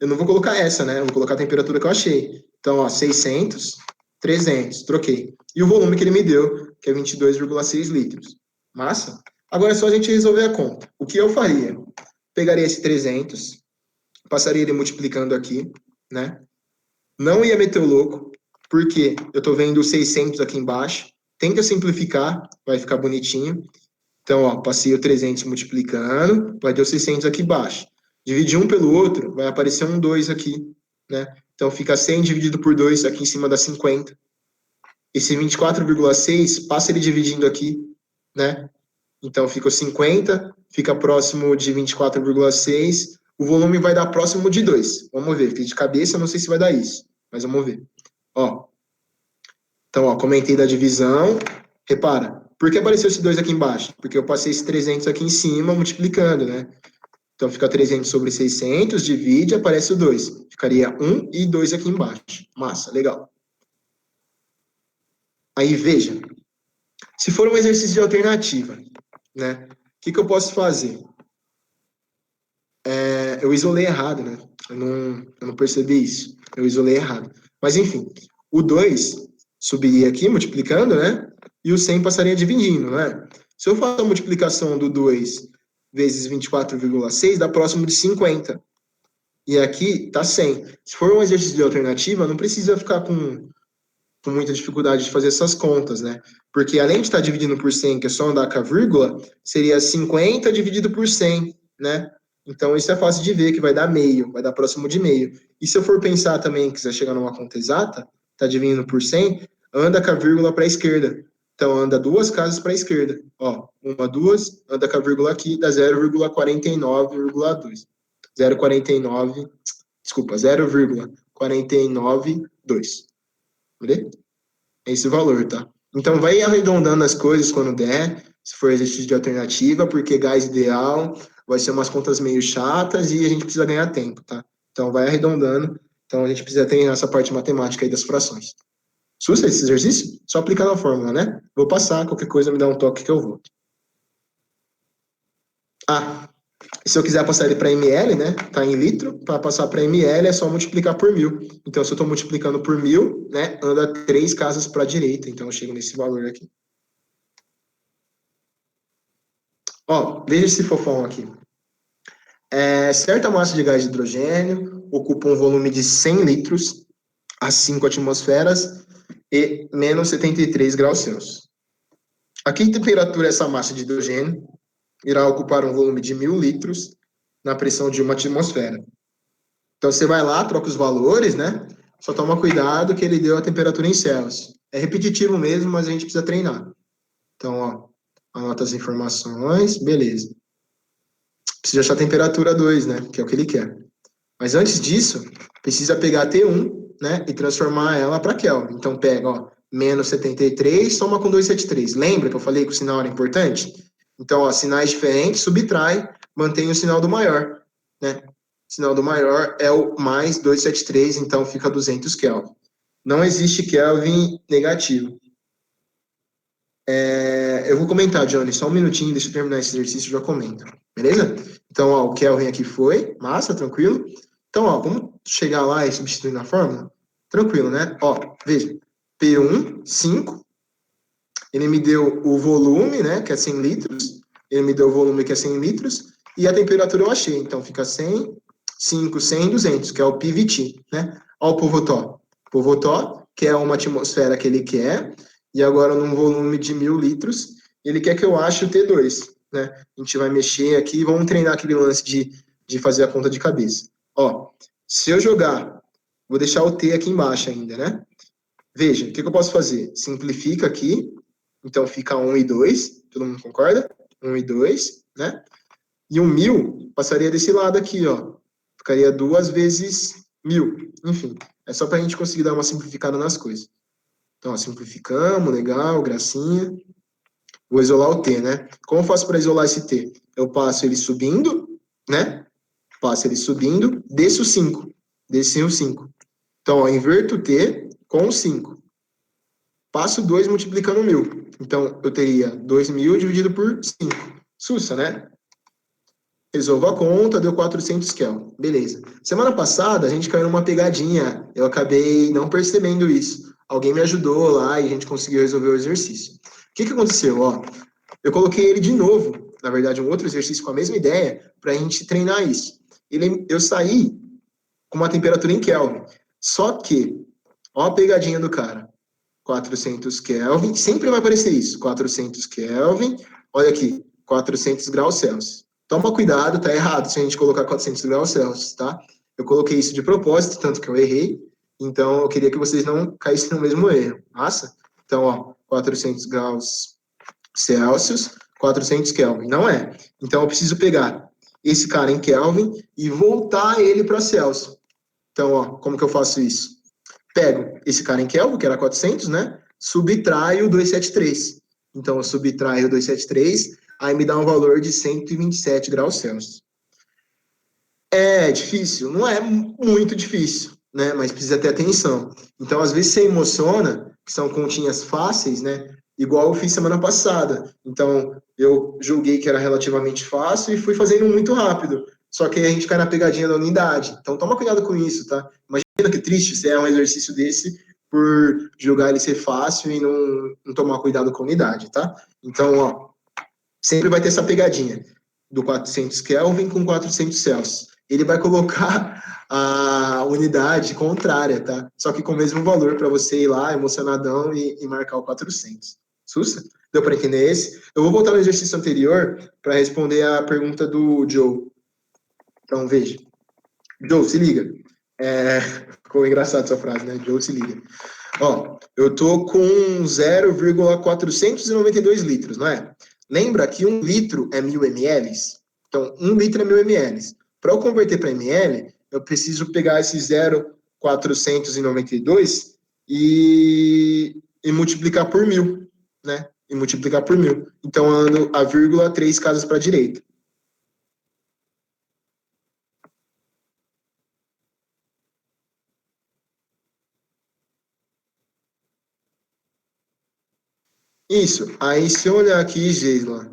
eu não vou colocar essa, né? Eu vou colocar a temperatura que eu achei. Então, ó, 600, 300, troquei. E o volume que ele me deu, que é 22,6 litros. Massa? Agora é só a gente resolver a conta. O que eu faria? Pegaria esse 300, passaria ele multiplicando aqui, né? Não ia meter o louco, porque eu tô vendo 600 aqui embaixo. Tenta simplificar, vai ficar bonitinho. Então, ó, passei o 300 multiplicando, vai ter o 600 aqui embaixo. Dividir um pelo outro, vai aparecer um 2 aqui, né? Então, fica 100 dividido por 2 aqui em cima da 50. Esse 24,6, passa ele dividindo aqui, né? Então, fica 50, fica próximo de 24,6. O volume vai dar próximo de 2. Vamos ver. Fiz de cabeça, não sei se vai dar isso, mas vamos ver. Ó. Então, ó, comentei da divisão. Repara, por que apareceu esse 2 aqui embaixo? Porque eu passei esse 300 aqui em cima, multiplicando, né? Então, fica 300 sobre 600, divide, aparece o 2. Ficaria 1 e 2 aqui embaixo. Massa, legal. Aí, veja. Se for um exercício de alternativa, né? O que eu posso fazer? Eu isolei errado, né? Eu não percebi isso. Eu isolei errado. Mas, enfim, o 2 subiria aqui, multiplicando, né? E o 100 passaria dividindo, né? Se eu faço a multiplicação do 2 vezes 24,6, dá próximo de 50. E aqui tá 100. Se for um exercício de alternativa, não precisa ficar com muita dificuldade de fazer essas contas, né? Porque além de estar dividindo por 100, que é só andar com a vírgula, seria 50 dividido por 100, né? Então, isso é fácil de ver, que vai dar meio, vai dar próximo de meio. E se eu for pensar também, quiser chegar numa conta exata, tá dividindo por 100, anda com a vírgula para a esquerda. Então, anda duas casas para a esquerda. Ó, uma, duas, anda com a vírgula aqui, dá 0,49,2. 0,49, desculpa, 0,492. Entendeu? É esse o valor, tá? Então, vai arredondando as coisas quando der, se for exercício de alternativa, porque gás ideal vai ser umas contas meio chatas e a gente precisa ganhar tempo, tá? Então, vai arredondando. Então, a gente precisa treinar essa parte matemática aí das frações. Sussa esse exercício? Só aplicar na fórmula, né? Vou passar, qualquer coisa me dá um toque que eu vou. Ah, se eu quiser passar ele para ml, né? Tá em litro. Para passar para ml é só multiplicar por 1000. Então, se eu estou multiplicando por 1000, né? Anda 3 casas para a direita. Então, eu chego nesse valor aqui. Ó, veja esse fofão aqui. Certa massa de gás de hidrogênio ocupa um volume de 100 litros a 5 atmosferas e menos 73 graus Celsius. A que temperatura essa massa de hidrogênio irá ocupar um volume de 1000 litros na pressão de uma atmosfera? Então, você vai lá, troca os valores, né? Só toma cuidado que ele deu a temperatura em Celsius. É repetitivo mesmo, mas a gente precisa treinar. Então, ó, anota as informações, beleza. Precisa achar a temperatura 2, né? Que é o que ele quer. Mas antes disso, precisa pegar a T1, né? E transformar ela para Kelvin. Então, pega, ó, menos 73, soma com 273. Lembra que eu falei que o sinal era importante? Então, ó, sinais diferentes, subtrai, mantém o sinal do maior, né? O sinal do maior é o mais 273, então fica 200 Kelvin. Não existe Kelvin negativo. Eu vou comentar, Johnny, só um minutinho, deixa eu terminar esse exercício e já comento. Beleza? Então, ó, o Kelvin aqui foi, massa, tranquilo. Então, ó, vamos chegar lá e substituir na fórmula? Tranquilo, né? Ó, veja, P1, 5, ele me deu o volume, né, que é 100 litros, ele me deu o volume que é 100 litros, e a temperatura eu achei, então fica 100, 5, 100, 200, que é o PVT, né? Ó o Povotó. Povotó, que é uma atmosfera que ele quer, e agora num volume de 1000 litros, ele quer que eu ache o T2, né? A gente vai mexer aqui, vamos treinar aquele lance de fazer a conta de cabeça. Ó, se eu jogar, vou deixar o T aqui embaixo ainda, né? Veja, o que eu posso fazer? Simplifica aqui, então fica 1 e 2, todo mundo concorda? 1 e 2, né? E o 1000 passaria desse lado aqui, ó. Ficaria 2 vezes 1000. Enfim, é só para a gente conseguir dar uma simplificada nas coisas. Então, ó, simplificamos, legal, gracinha. Vou isolar o T, né? Como eu faço para isolar esse T? Eu passo ele subindo, né? Passo ele subindo, desço o 5. Desci o 5. Então, ó, inverto o T com o 5. Passo 2 multiplicando 1000. Então, eu teria 2000 dividido por 5. Sussa, né? Resolvo a conta, deu 400 Kelvin. Beleza. Semana passada, a gente caiu numa pegadinha. Eu acabei não percebendo isso. Alguém me ajudou lá e a gente conseguiu resolver o exercício. O que aconteceu? Ó, eu coloquei ele de novo, na verdade, um outro exercício com a mesma ideia, para a gente treinar isso. Eu saí com uma temperatura em Kelvin. Só que, ó a pegadinha do cara. 400 Kelvin, sempre vai aparecer isso. 400 Kelvin, olha aqui, 400 graus Celsius. Toma cuidado, tá errado se a gente colocar 400 graus Celsius, tá? Eu coloquei isso de propósito, tanto que eu errei. Então, eu queria que vocês não caíssem no mesmo erro. Massa? Então, ó, 400 graus Celsius, 400 Kelvin. Não é. Então, eu preciso pegar esse cara em Kelvin e voltar ele para Celsius. Então, ó, como que eu faço isso? Pego esse cara em Kelvin, que era 400, né? Subtraio 273. Então, eu subtraio 273, aí me dá um valor de 127 graus Celsius. É difícil? Não é muito difícil, né? Mas precisa ter atenção. Então, às vezes, você emociona, que são continhas fáceis, né? Igual eu fiz semana passada. Então, eu julguei que era relativamente fácil e fui fazendo muito rápido. Só que aí a gente cai na pegadinha da unidade. Então, toma cuidado com isso, tá? Imagina que triste se é um exercício desse por julgar ele ser fácil e não tomar cuidado com a unidade, tá? Então, ó, sempre vai ter essa pegadinha do 400 Kelvin com 400 Celsius. Ele vai colocar a unidade contrária, tá? Só que com o mesmo valor para você ir lá emocionadão e marcar o 400. Sussa? Deu para entender esse? Eu vou voltar no exercício anterior para responder a pergunta do Joe. Então, veja. Joe, se liga. Ficou engraçado essa frase, né? Joe, se liga. Ó, eu tô com 0,492 litros, não é? Lembra que 1 litro é 1.000 ml? Então, 1 litro é 1.000 ml. Para eu converter para ml, eu preciso pegar esse 0,492 e multiplicar por 1.000, né? E multiplicar por 1.000. Então, eu ando a vírgula 3 casas para a direita. Isso. Aí, se eu olhar aqui, Geisla,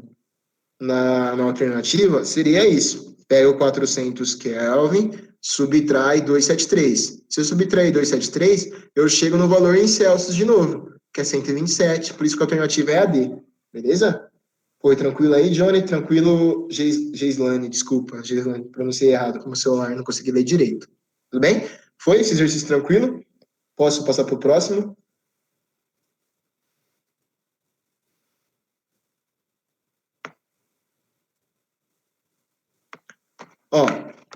na alternativa, seria isso. Pega o 400 Kelvin, subtrai 273. Se eu subtrair 273, eu chego no valor em Celsius de novo, que é 127, por isso que a alternativa é a D. Beleza? Foi tranquilo aí, Johnny? Tranquilo, Geislane, desculpa, Geislane, pronunciei errado com o celular, não consegui ler direito. Tudo bem? Foi esse exercício tranquilo? Posso passar para o próximo? Ó,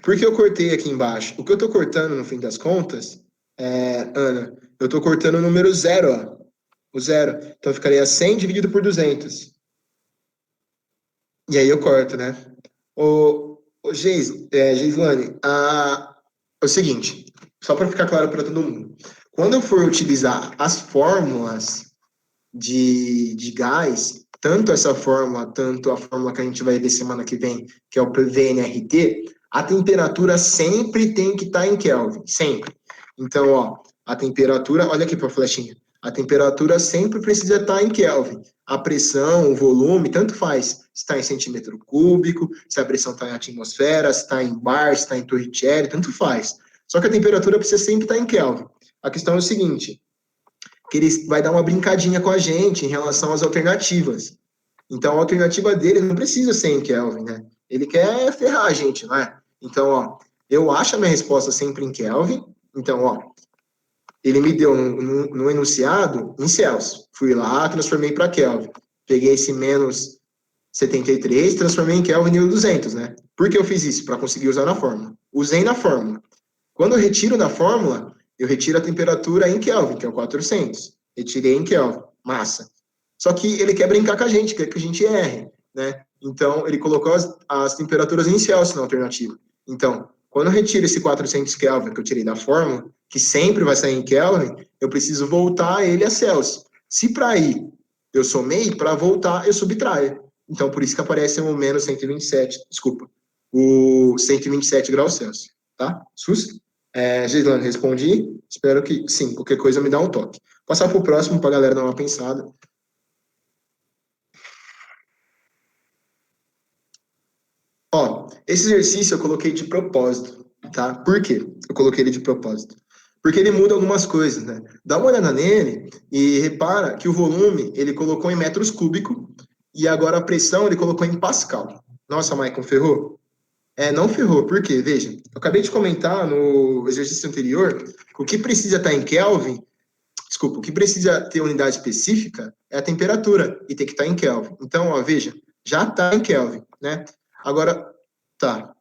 por que eu cortei aqui embaixo? O que eu estou cortando, no fim das contas, Ana, eu estou cortando o número zero, ó. O zero. Então ficaria 100 dividido por 200. E aí eu corto, né? Geislane, é o seguinte, só para ficar claro para todo mundo. Quando eu for utilizar as fórmulas de gás, tanto essa fórmula, tanto a fórmula que a gente vai ver semana que vem, que é o VNRT, a temperatura sempre tem que estar em Kelvin, sempre. Então, ó, a temperatura, olha aqui para a flechinha, a temperatura sempre precisa estar em Kelvin. A pressão, o volume, tanto faz. Se está em centímetro cúbico, se a pressão está em atmosfera, se está em bar, se está em Torricelli, tanto faz. Só que a temperatura precisa sempre estar em Kelvin. A questão é o seguinte, que ele vai dar uma brincadinha com a gente em relação às alternativas. Então, a alternativa dele não precisa ser em Kelvin, né? Ele quer ferrar a gente, não é? Então, ó, eu acho a minha resposta sempre em Kelvin. Então, ó, ele me deu no enunciado em Celsius. Fui lá, transformei para Kelvin. Peguei esse menos 73, transformei em Kelvin em 200, né? Por que eu fiz isso? Para conseguir usar na fórmula. Usei na fórmula. Quando eu retiro da fórmula, eu retiro a temperatura em Kelvin, que é o 400. Retirei em Kelvin, massa. Só que ele quer brincar com a gente, quer que a gente erre, né? Então, ele colocou as temperaturas em Celsius na alternativa. Então, quando eu retiro esse 400 Kelvin que eu tirei da fórmula, que sempre vai sair em Kelvin, eu preciso voltar ele a Celsius. Se para ir eu somei, para voltar eu subtraio. Então, por isso que aparece o menos 127, desculpa, o 127 graus Celsius, tá? SUS? Gislane, respondi. Espero que sim. Qualquer coisa me dá um toque. Passar para o próximo para a galera dar uma pensada. Ó, esse exercício eu coloquei de propósito, tá? Por quê? Eu coloquei ele de propósito. Porque ele muda algumas coisas, né? Dá uma olhada nele e repara que o volume ele colocou em metros cúbicos e agora a pressão ele colocou em Pascal. Nossa, Maicon, ferrou? É, não ferrou. Por quê? Veja, eu acabei de comentar no exercício anterior que o que precisa estar em Kelvin, desculpa, o que precisa ter unidade específica é a temperatura e tem que estar em Kelvin. Então, ó, veja, já está em Kelvin, né? Agora, tá.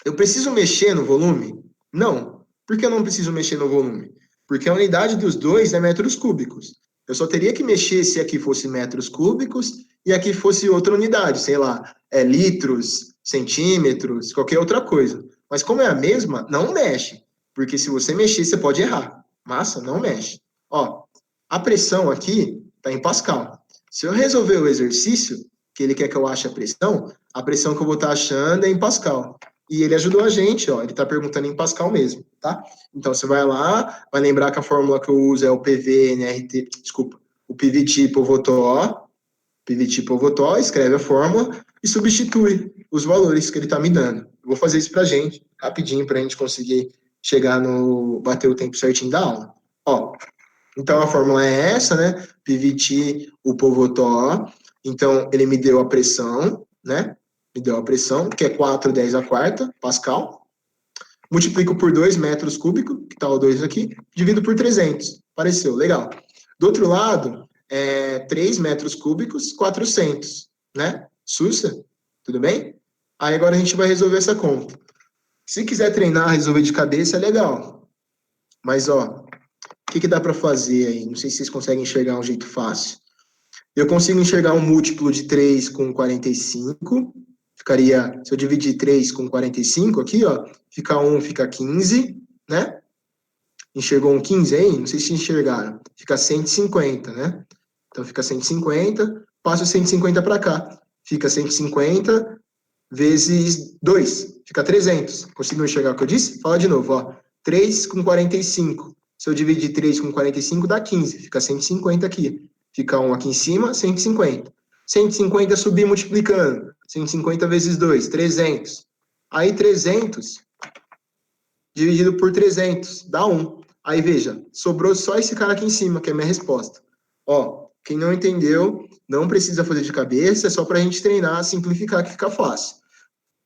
Eu preciso mexer no volume? Não. Por que eu não preciso mexer no volume? Porque a unidade dos dois é metros cúbicos. Eu só teria que mexer se aqui fosse metros cúbicos e aqui fosse outra unidade, sei lá, litros, centímetros, qualquer outra coisa. Mas como é a mesma, não mexe. Porque se você mexer, você pode errar. Massa, não mexe. Ó, a pressão aqui está em Pascal. Se eu resolver o exercício, que ele quer que eu ache a pressão que eu vou estar achando é em Pascal. E ele ajudou a gente, ó, ele está perguntando em Pascal mesmo, tá? Então você vai lá, vai lembrar que a fórmula que eu uso é o PVNRT, desculpa, o PVT Povotó, PVT Povotó, escreve a fórmula e substitui os valores que ele está me dando. Eu vou fazer isso para a gente, rapidinho, para a gente conseguir chegar no, bater o tempo certinho da aula. Ó, então a fórmula é essa, né? PVT, o Povotó, então ele me deu a pressão, né? Me deu a pressão, que é 410 a quarta, Pascal. Multiplico por 2 metros cúbicos, que está o 2 aqui, divido por 300. Pareceu, legal. Do outro lado, 3 metros cúbicos, 400, né? Sussa, tudo bem? Aí agora a gente vai resolver essa conta. Se quiser treinar, resolver de cabeça, é legal. Mas, ó, o que dá para fazer aí? Não sei se vocês conseguem enxergar um jeito fácil. Eu consigo enxergar um múltiplo de 3 com 45. Ficaria, se eu dividir 3 com 45 aqui, ó, fica 1, fica 15, né? Enxergou um 15 aí? Não sei se enxergaram. Fica 150, né? Então fica 150, passo 150 para cá. Fica 150 vezes 2, fica 300. Conseguiu enxergar o que eu disse? Fala de novo, ó. 3 com 45. Se eu dividir 3 com 45, dá 15. Fica 150 aqui. Fica 1 aqui em cima, 150. 150 subir multiplicando. 150 vezes 2, 300. Aí 300 dividido por 300 dá 1. Aí veja, sobrou só esse cara aqui em cima, que é a minha resposta. Ó, quem não entendeu, não precisa fazer de cabeça, é só para a gente treinar, simplificar, que fica fácil.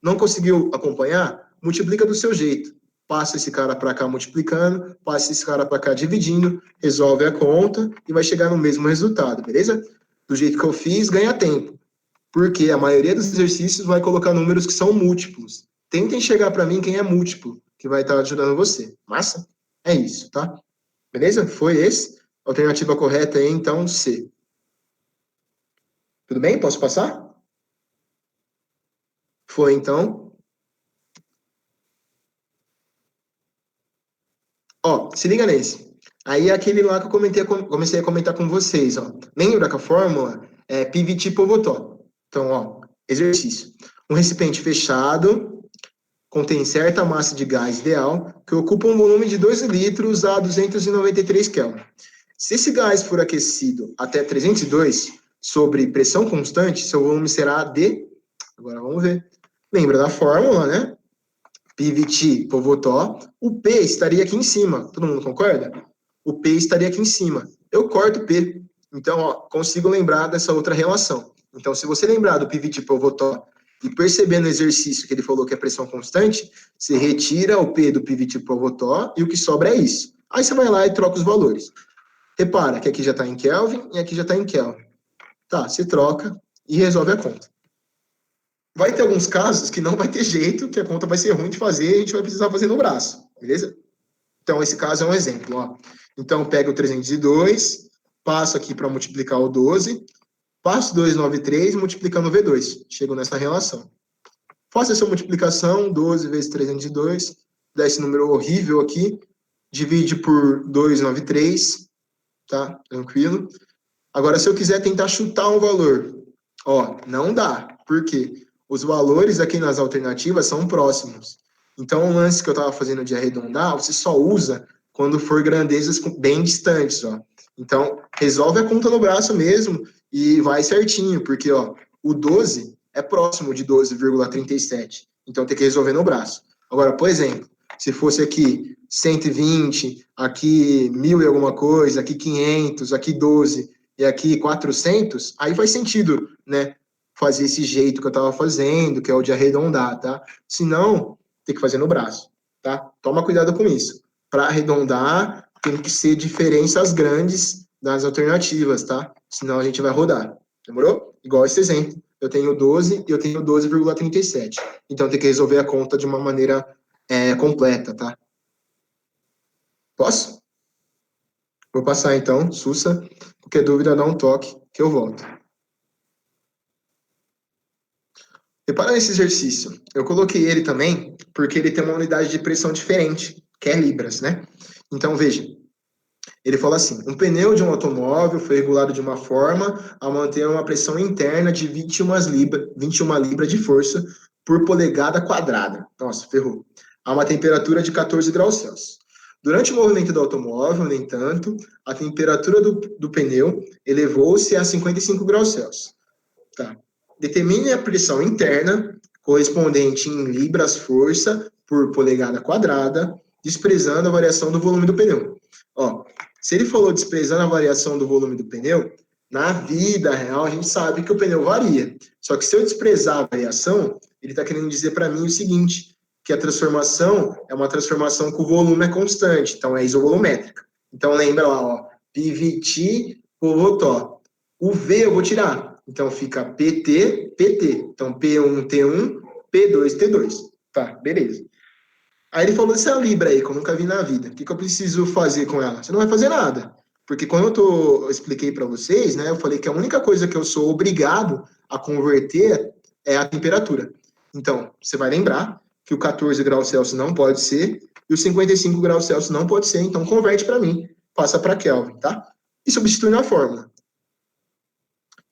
Não conseguiu acompanhar? Multiplica do seu jeito. Passa esse cara para cá multiplicando, passa esse cara para cá dividindo, resolve a conta e vai chegar no mesmo resultado, beleza? Do jeito que eu fiz, ganha tempo. Porque a maioria dos exercícios vai colocar números que são múltiplos. Tentem chegar para mim quem é múltiplo, que vai estar ajudando você. Massa? É isso, tá? Beleza? Foi esse. Alternativa correta é então C. Tudo bem? Posso passar? Foi então. Ó, se liga nesse. Aí é aquele lá que eu comecei a comentar com vocês, ó. Lembra que a fórmula é PVT Povotó. Então, ó, exercício. Um recipiente fechado contém certa massa de gás ideal que ocupa um volume de 2 litros a 293 Kelvin. Se esse gás for aquecido até 302 sobre pressão constante, seu volume será de... Agora vamos ver. Lembra da fórmula, né? PVT, Povotó, o P estaria aqui em cima. Todo mundo concorda? O P estaria aqui em cima. Eu corto o P. Então, ó, consigo lembrar dessa outra relação. Então, se você lembrar do PVT Povotó e perceber no exercício que ele falou que é pressão constante, você retira o P do PVT Povotó e o que sobra é isso. Aí você vai lá e troca os valores. Repara que aqui já está em Kelvin e aqui já está em Kelvin. Tá, você troca e resolve a conta. Vai ter alguns casos que não vai ter jeito, que a conta vai ser ruim de fazer e a gente vai precisar fazer no braço, beleza? Então, esse caso é um exemplo, ó. Então, pego o 302, passo aqui para multiplicar o 12, passo 293 multiplicando o V2. Chego nessa relação. Faço essa multiplicação, 12 vezes 302, dá esse número horrível aqui, divide por 293, tá? Tranquilo. Agora, se eu quiser tentar chutar um valor, ó, não dá. Por quê? Os valores aqui nas alternativas são próximos. Então, o lance que eu estava fazendo de arredondar, você só usa quando for grandezas bem distantes, ó. Então, resolve a conta no braço mesmo e vai certinho, porque, ó, o 12 é próximo de 12,37. Então tem que resolver no braço. Agora, por exemplo, se fosse aqui 120, aqui 1.000 e alguma coisa, aqui 500, aqui 12 e aqui 400, aí faz sentido, né? Fazer esse jeito que eu estava fazendo, que é o de arredondar, tá? Se não, tem que fazer no braço, tá? Toma cuidado com isso. Para arredondar, tem que ser diferenças grandes das alternativas, tá? Senão a gente vai rodar. Demorou? Igual esse exemplo. Eu tenho 12 e eu tenho 12,37. Então tem que resolver a conta de uma maneira completa, tá? Posso? Vou passar então, Sussa. Qualquer dúvida, dá um toque que eu volto. Repara nesse exercício. Eu coloquei ele também porque ele tem uma unidade de pressão diferente, que é libras, né? Então, veja. Ele fala assim: um pneu de um automóvel foi regulado de uma forma a manter uma pressão interna de 21 libras de força por polegada quadrada. Nossa, ferrou. A uma temperatura de 14 graus Celsius. Durante o movimento do automóvel, no entanto, a temperatura do pneu elevou-se a 55 graus Celsius. Tá. Determine a pressão interna correspondente em libras força por polegada quadrada, desprezando a variação do volume do pneu. Ó, se ele falou desprezando a variação do volume do pneu, na vida real a gente sabe que o pneu varia. Só que se eu desprezar a variação, ele está querendo dizer para mim o seguinte, que a transformação é uma transformação que o volume é constante, então é isovolumétrica. Então lembra lá, ó, PVT por Votó. O V eu vou tirar, então fica PT, PT. Então P1, T1, P2, T2. Tá, beleza. Aí ele falou dessa Libra aí, que eu nunca vi na vida. O que eu preciso fazer com ela? Você não vai fazer nada. Porque quando eu expliquei para vocês, né, eu falei que a única coisa que eu sou obrigado a converter é a temperatura. Então, você vai lembrar que o 14 graus Celsius não pode ser e o 55 graus Celsius não pode ser. Então, converte para mim, passa para Kelvin, tá? E substitui na fórmula.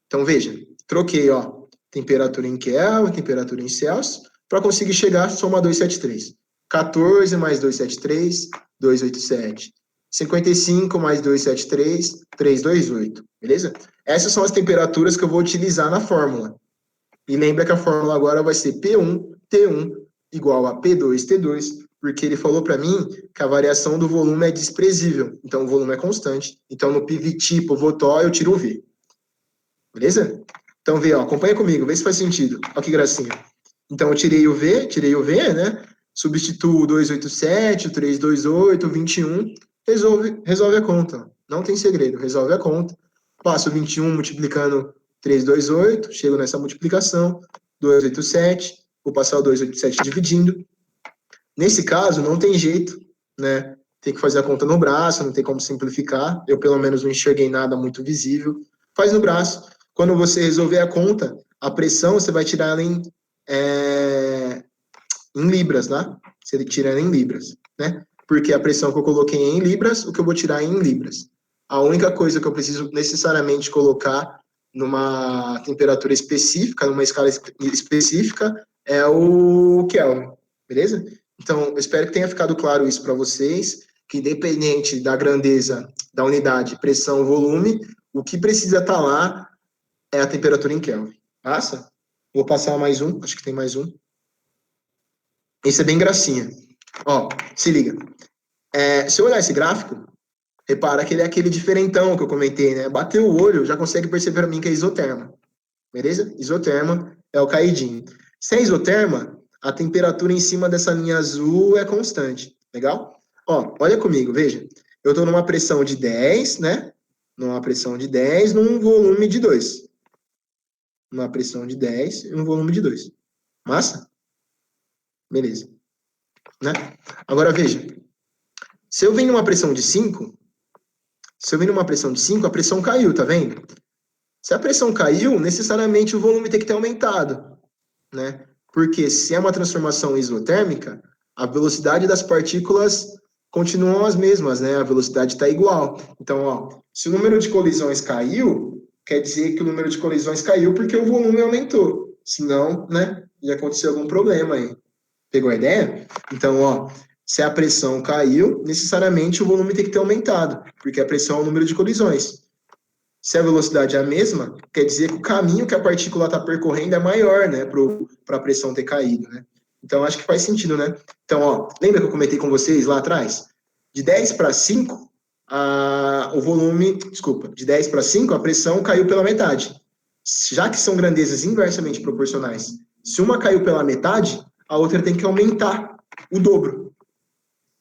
Então, veja, troquei, ó, temperatura em Kelvin, temperatura em Celsius, para conseguir chegar a soma 273. 14 mais 273, 287. 55 mais 273, 328. Beleza? Essas são as temperaturas que eu vou utilizar na fórmula. E lembra que a fórmula agora vai ser P1, T1 igual a P2, T2, porque ele falou para mim que a variação do volume é desprezível. Então, o volume é constante. Então, no PVT por Votó, eu tiro o V. Beleza? Então, vê, ó, acompanha comigo, vê se faz sentido. Olha que gracinha. Então, eu tirei o V, né? Substituo o 287, o 328, o 21, resolve a conta. Não tem segredo, resolve a conta. Passo o 21 multiplicando 328, chego nessa multiplicação, 287, vou passar o 287 dividindo. Nesse caso, não tem jeito, né? Tem que fazer a conta no braço, não tem como simplificar. Eu, pelo menos, não enxerguei nada muito visível. Faz no braço. Quando você resolver a conta, a pressão, você vai tirar ela em libras, tá? Você tira ela em libras, né? Porque a pressão que eu coloquei é em libras, o que eu vou tirar é em libras. A única coisa que eu preciso necessariamente colocar numa temperatura específica, numa escala específica, é o Kelvin, beleza? Então, eu espero que tenha ficado claro isso para vocês, que independente da grandeza da unidade, pressão, volume, o que precisa estar lá é a temperatura em Kelvin. Passa? Vou passar mais um, acho que tem mais um. Esse é bem gracinha. Ó, se liga. Se eu olhar esse gráfico, repara que ele é aquele diferentão que eu comentei, né? Bateu o olho, já consegue perceber para mim que é isoterma. Beleza? Isoterma é o caidinho. Se é isoterma, a temperatura em cima dessa linha azul é constante. Legal? Ó, olha comigo, veja. Eu estou numa pressão de 10, né? Numa pressão de 10, num volume de 2. Uma pressão de 10 e um volume de 2. Massa? Beleza. Né? Agora, veja. Se eu venho numa pressão de 5, a pressão caiu, tá vendo? Se a pressão caiu, necessariamente o volume tem que ter aumentado, né? Porque se é uma transformação isotérmica, a velocidade das partículas continuam as mesmas, né? A velocidade está igual. Então, ó, se o número de colisões caiu, quer dizer que o número de colisões caiu porque o volume aumentou. Senão, né, ia acontecer algum problema aí. Pegou a ideia? Então, ó, se a pressão caiu, necessariamente o volume tem que ter aumentado, porque a pressão é o número de colisões. Se a velocidade é a mesma, quer dizer que o caminho que a partícula está percorrendo é maior, né, para a pressão ter caído, né? Então, acho que faz sentido, né? Então, ó, lembra que eu comentei com vocês lá atrás? De 10 para 5, o volume, desculpa, de 10 para 5, a pressão caiu pela metade. Já que são grandezas inversamente proporcionais, se uma caiu pela metade, a outra tem que aumentar o dobro.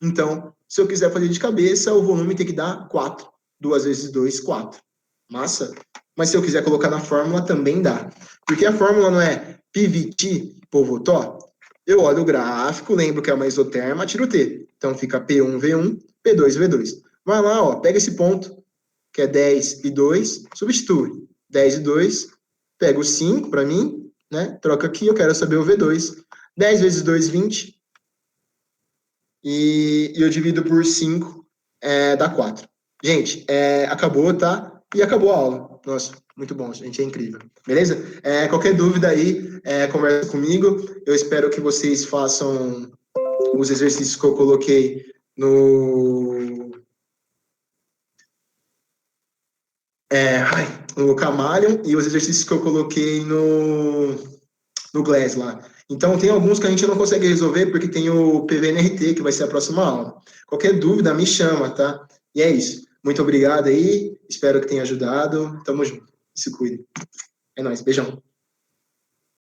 Então, se eu quiser fazer de cabeça, o volume tem que dar 4. 2 vezes 2, 4. Massa? Mas se eu quiser colocar na fórmula, também dá. Porque a fórmula não é PVT por Votó? Eu olho o gráfico, lembro que é uma isoterma, tiro T. Então fica P1V1, P2V2. Vai lá, ó, pega esse ponto, que é 10 e 2, substitui. 10 e 2, pega o 5 para mim, né? Troca aqui, eu quero saber o V2. 10 vezes 2, 20. E eu divido por 5, dá 4. Gente, acabou, tá? E acabou a aula. Nossa, muito bom, gente, é incrível. Beleza? Qualquer dúvida aí, conversa comigo. Eu espero que vocês façam os exercícios que eu coloquei no Camalion e os exercícios que eu coloquei no Glass lá. Então, tem alguns que a gente não consegue resolver porque tem o PVNRT, que vai ser a próxima aula. Qualquer dúvida, me chama, tá? E é isso. Muito obrigado aí. Espero que tenha ajudado. Tamo junto. Se cuide. É nóis. Beijão.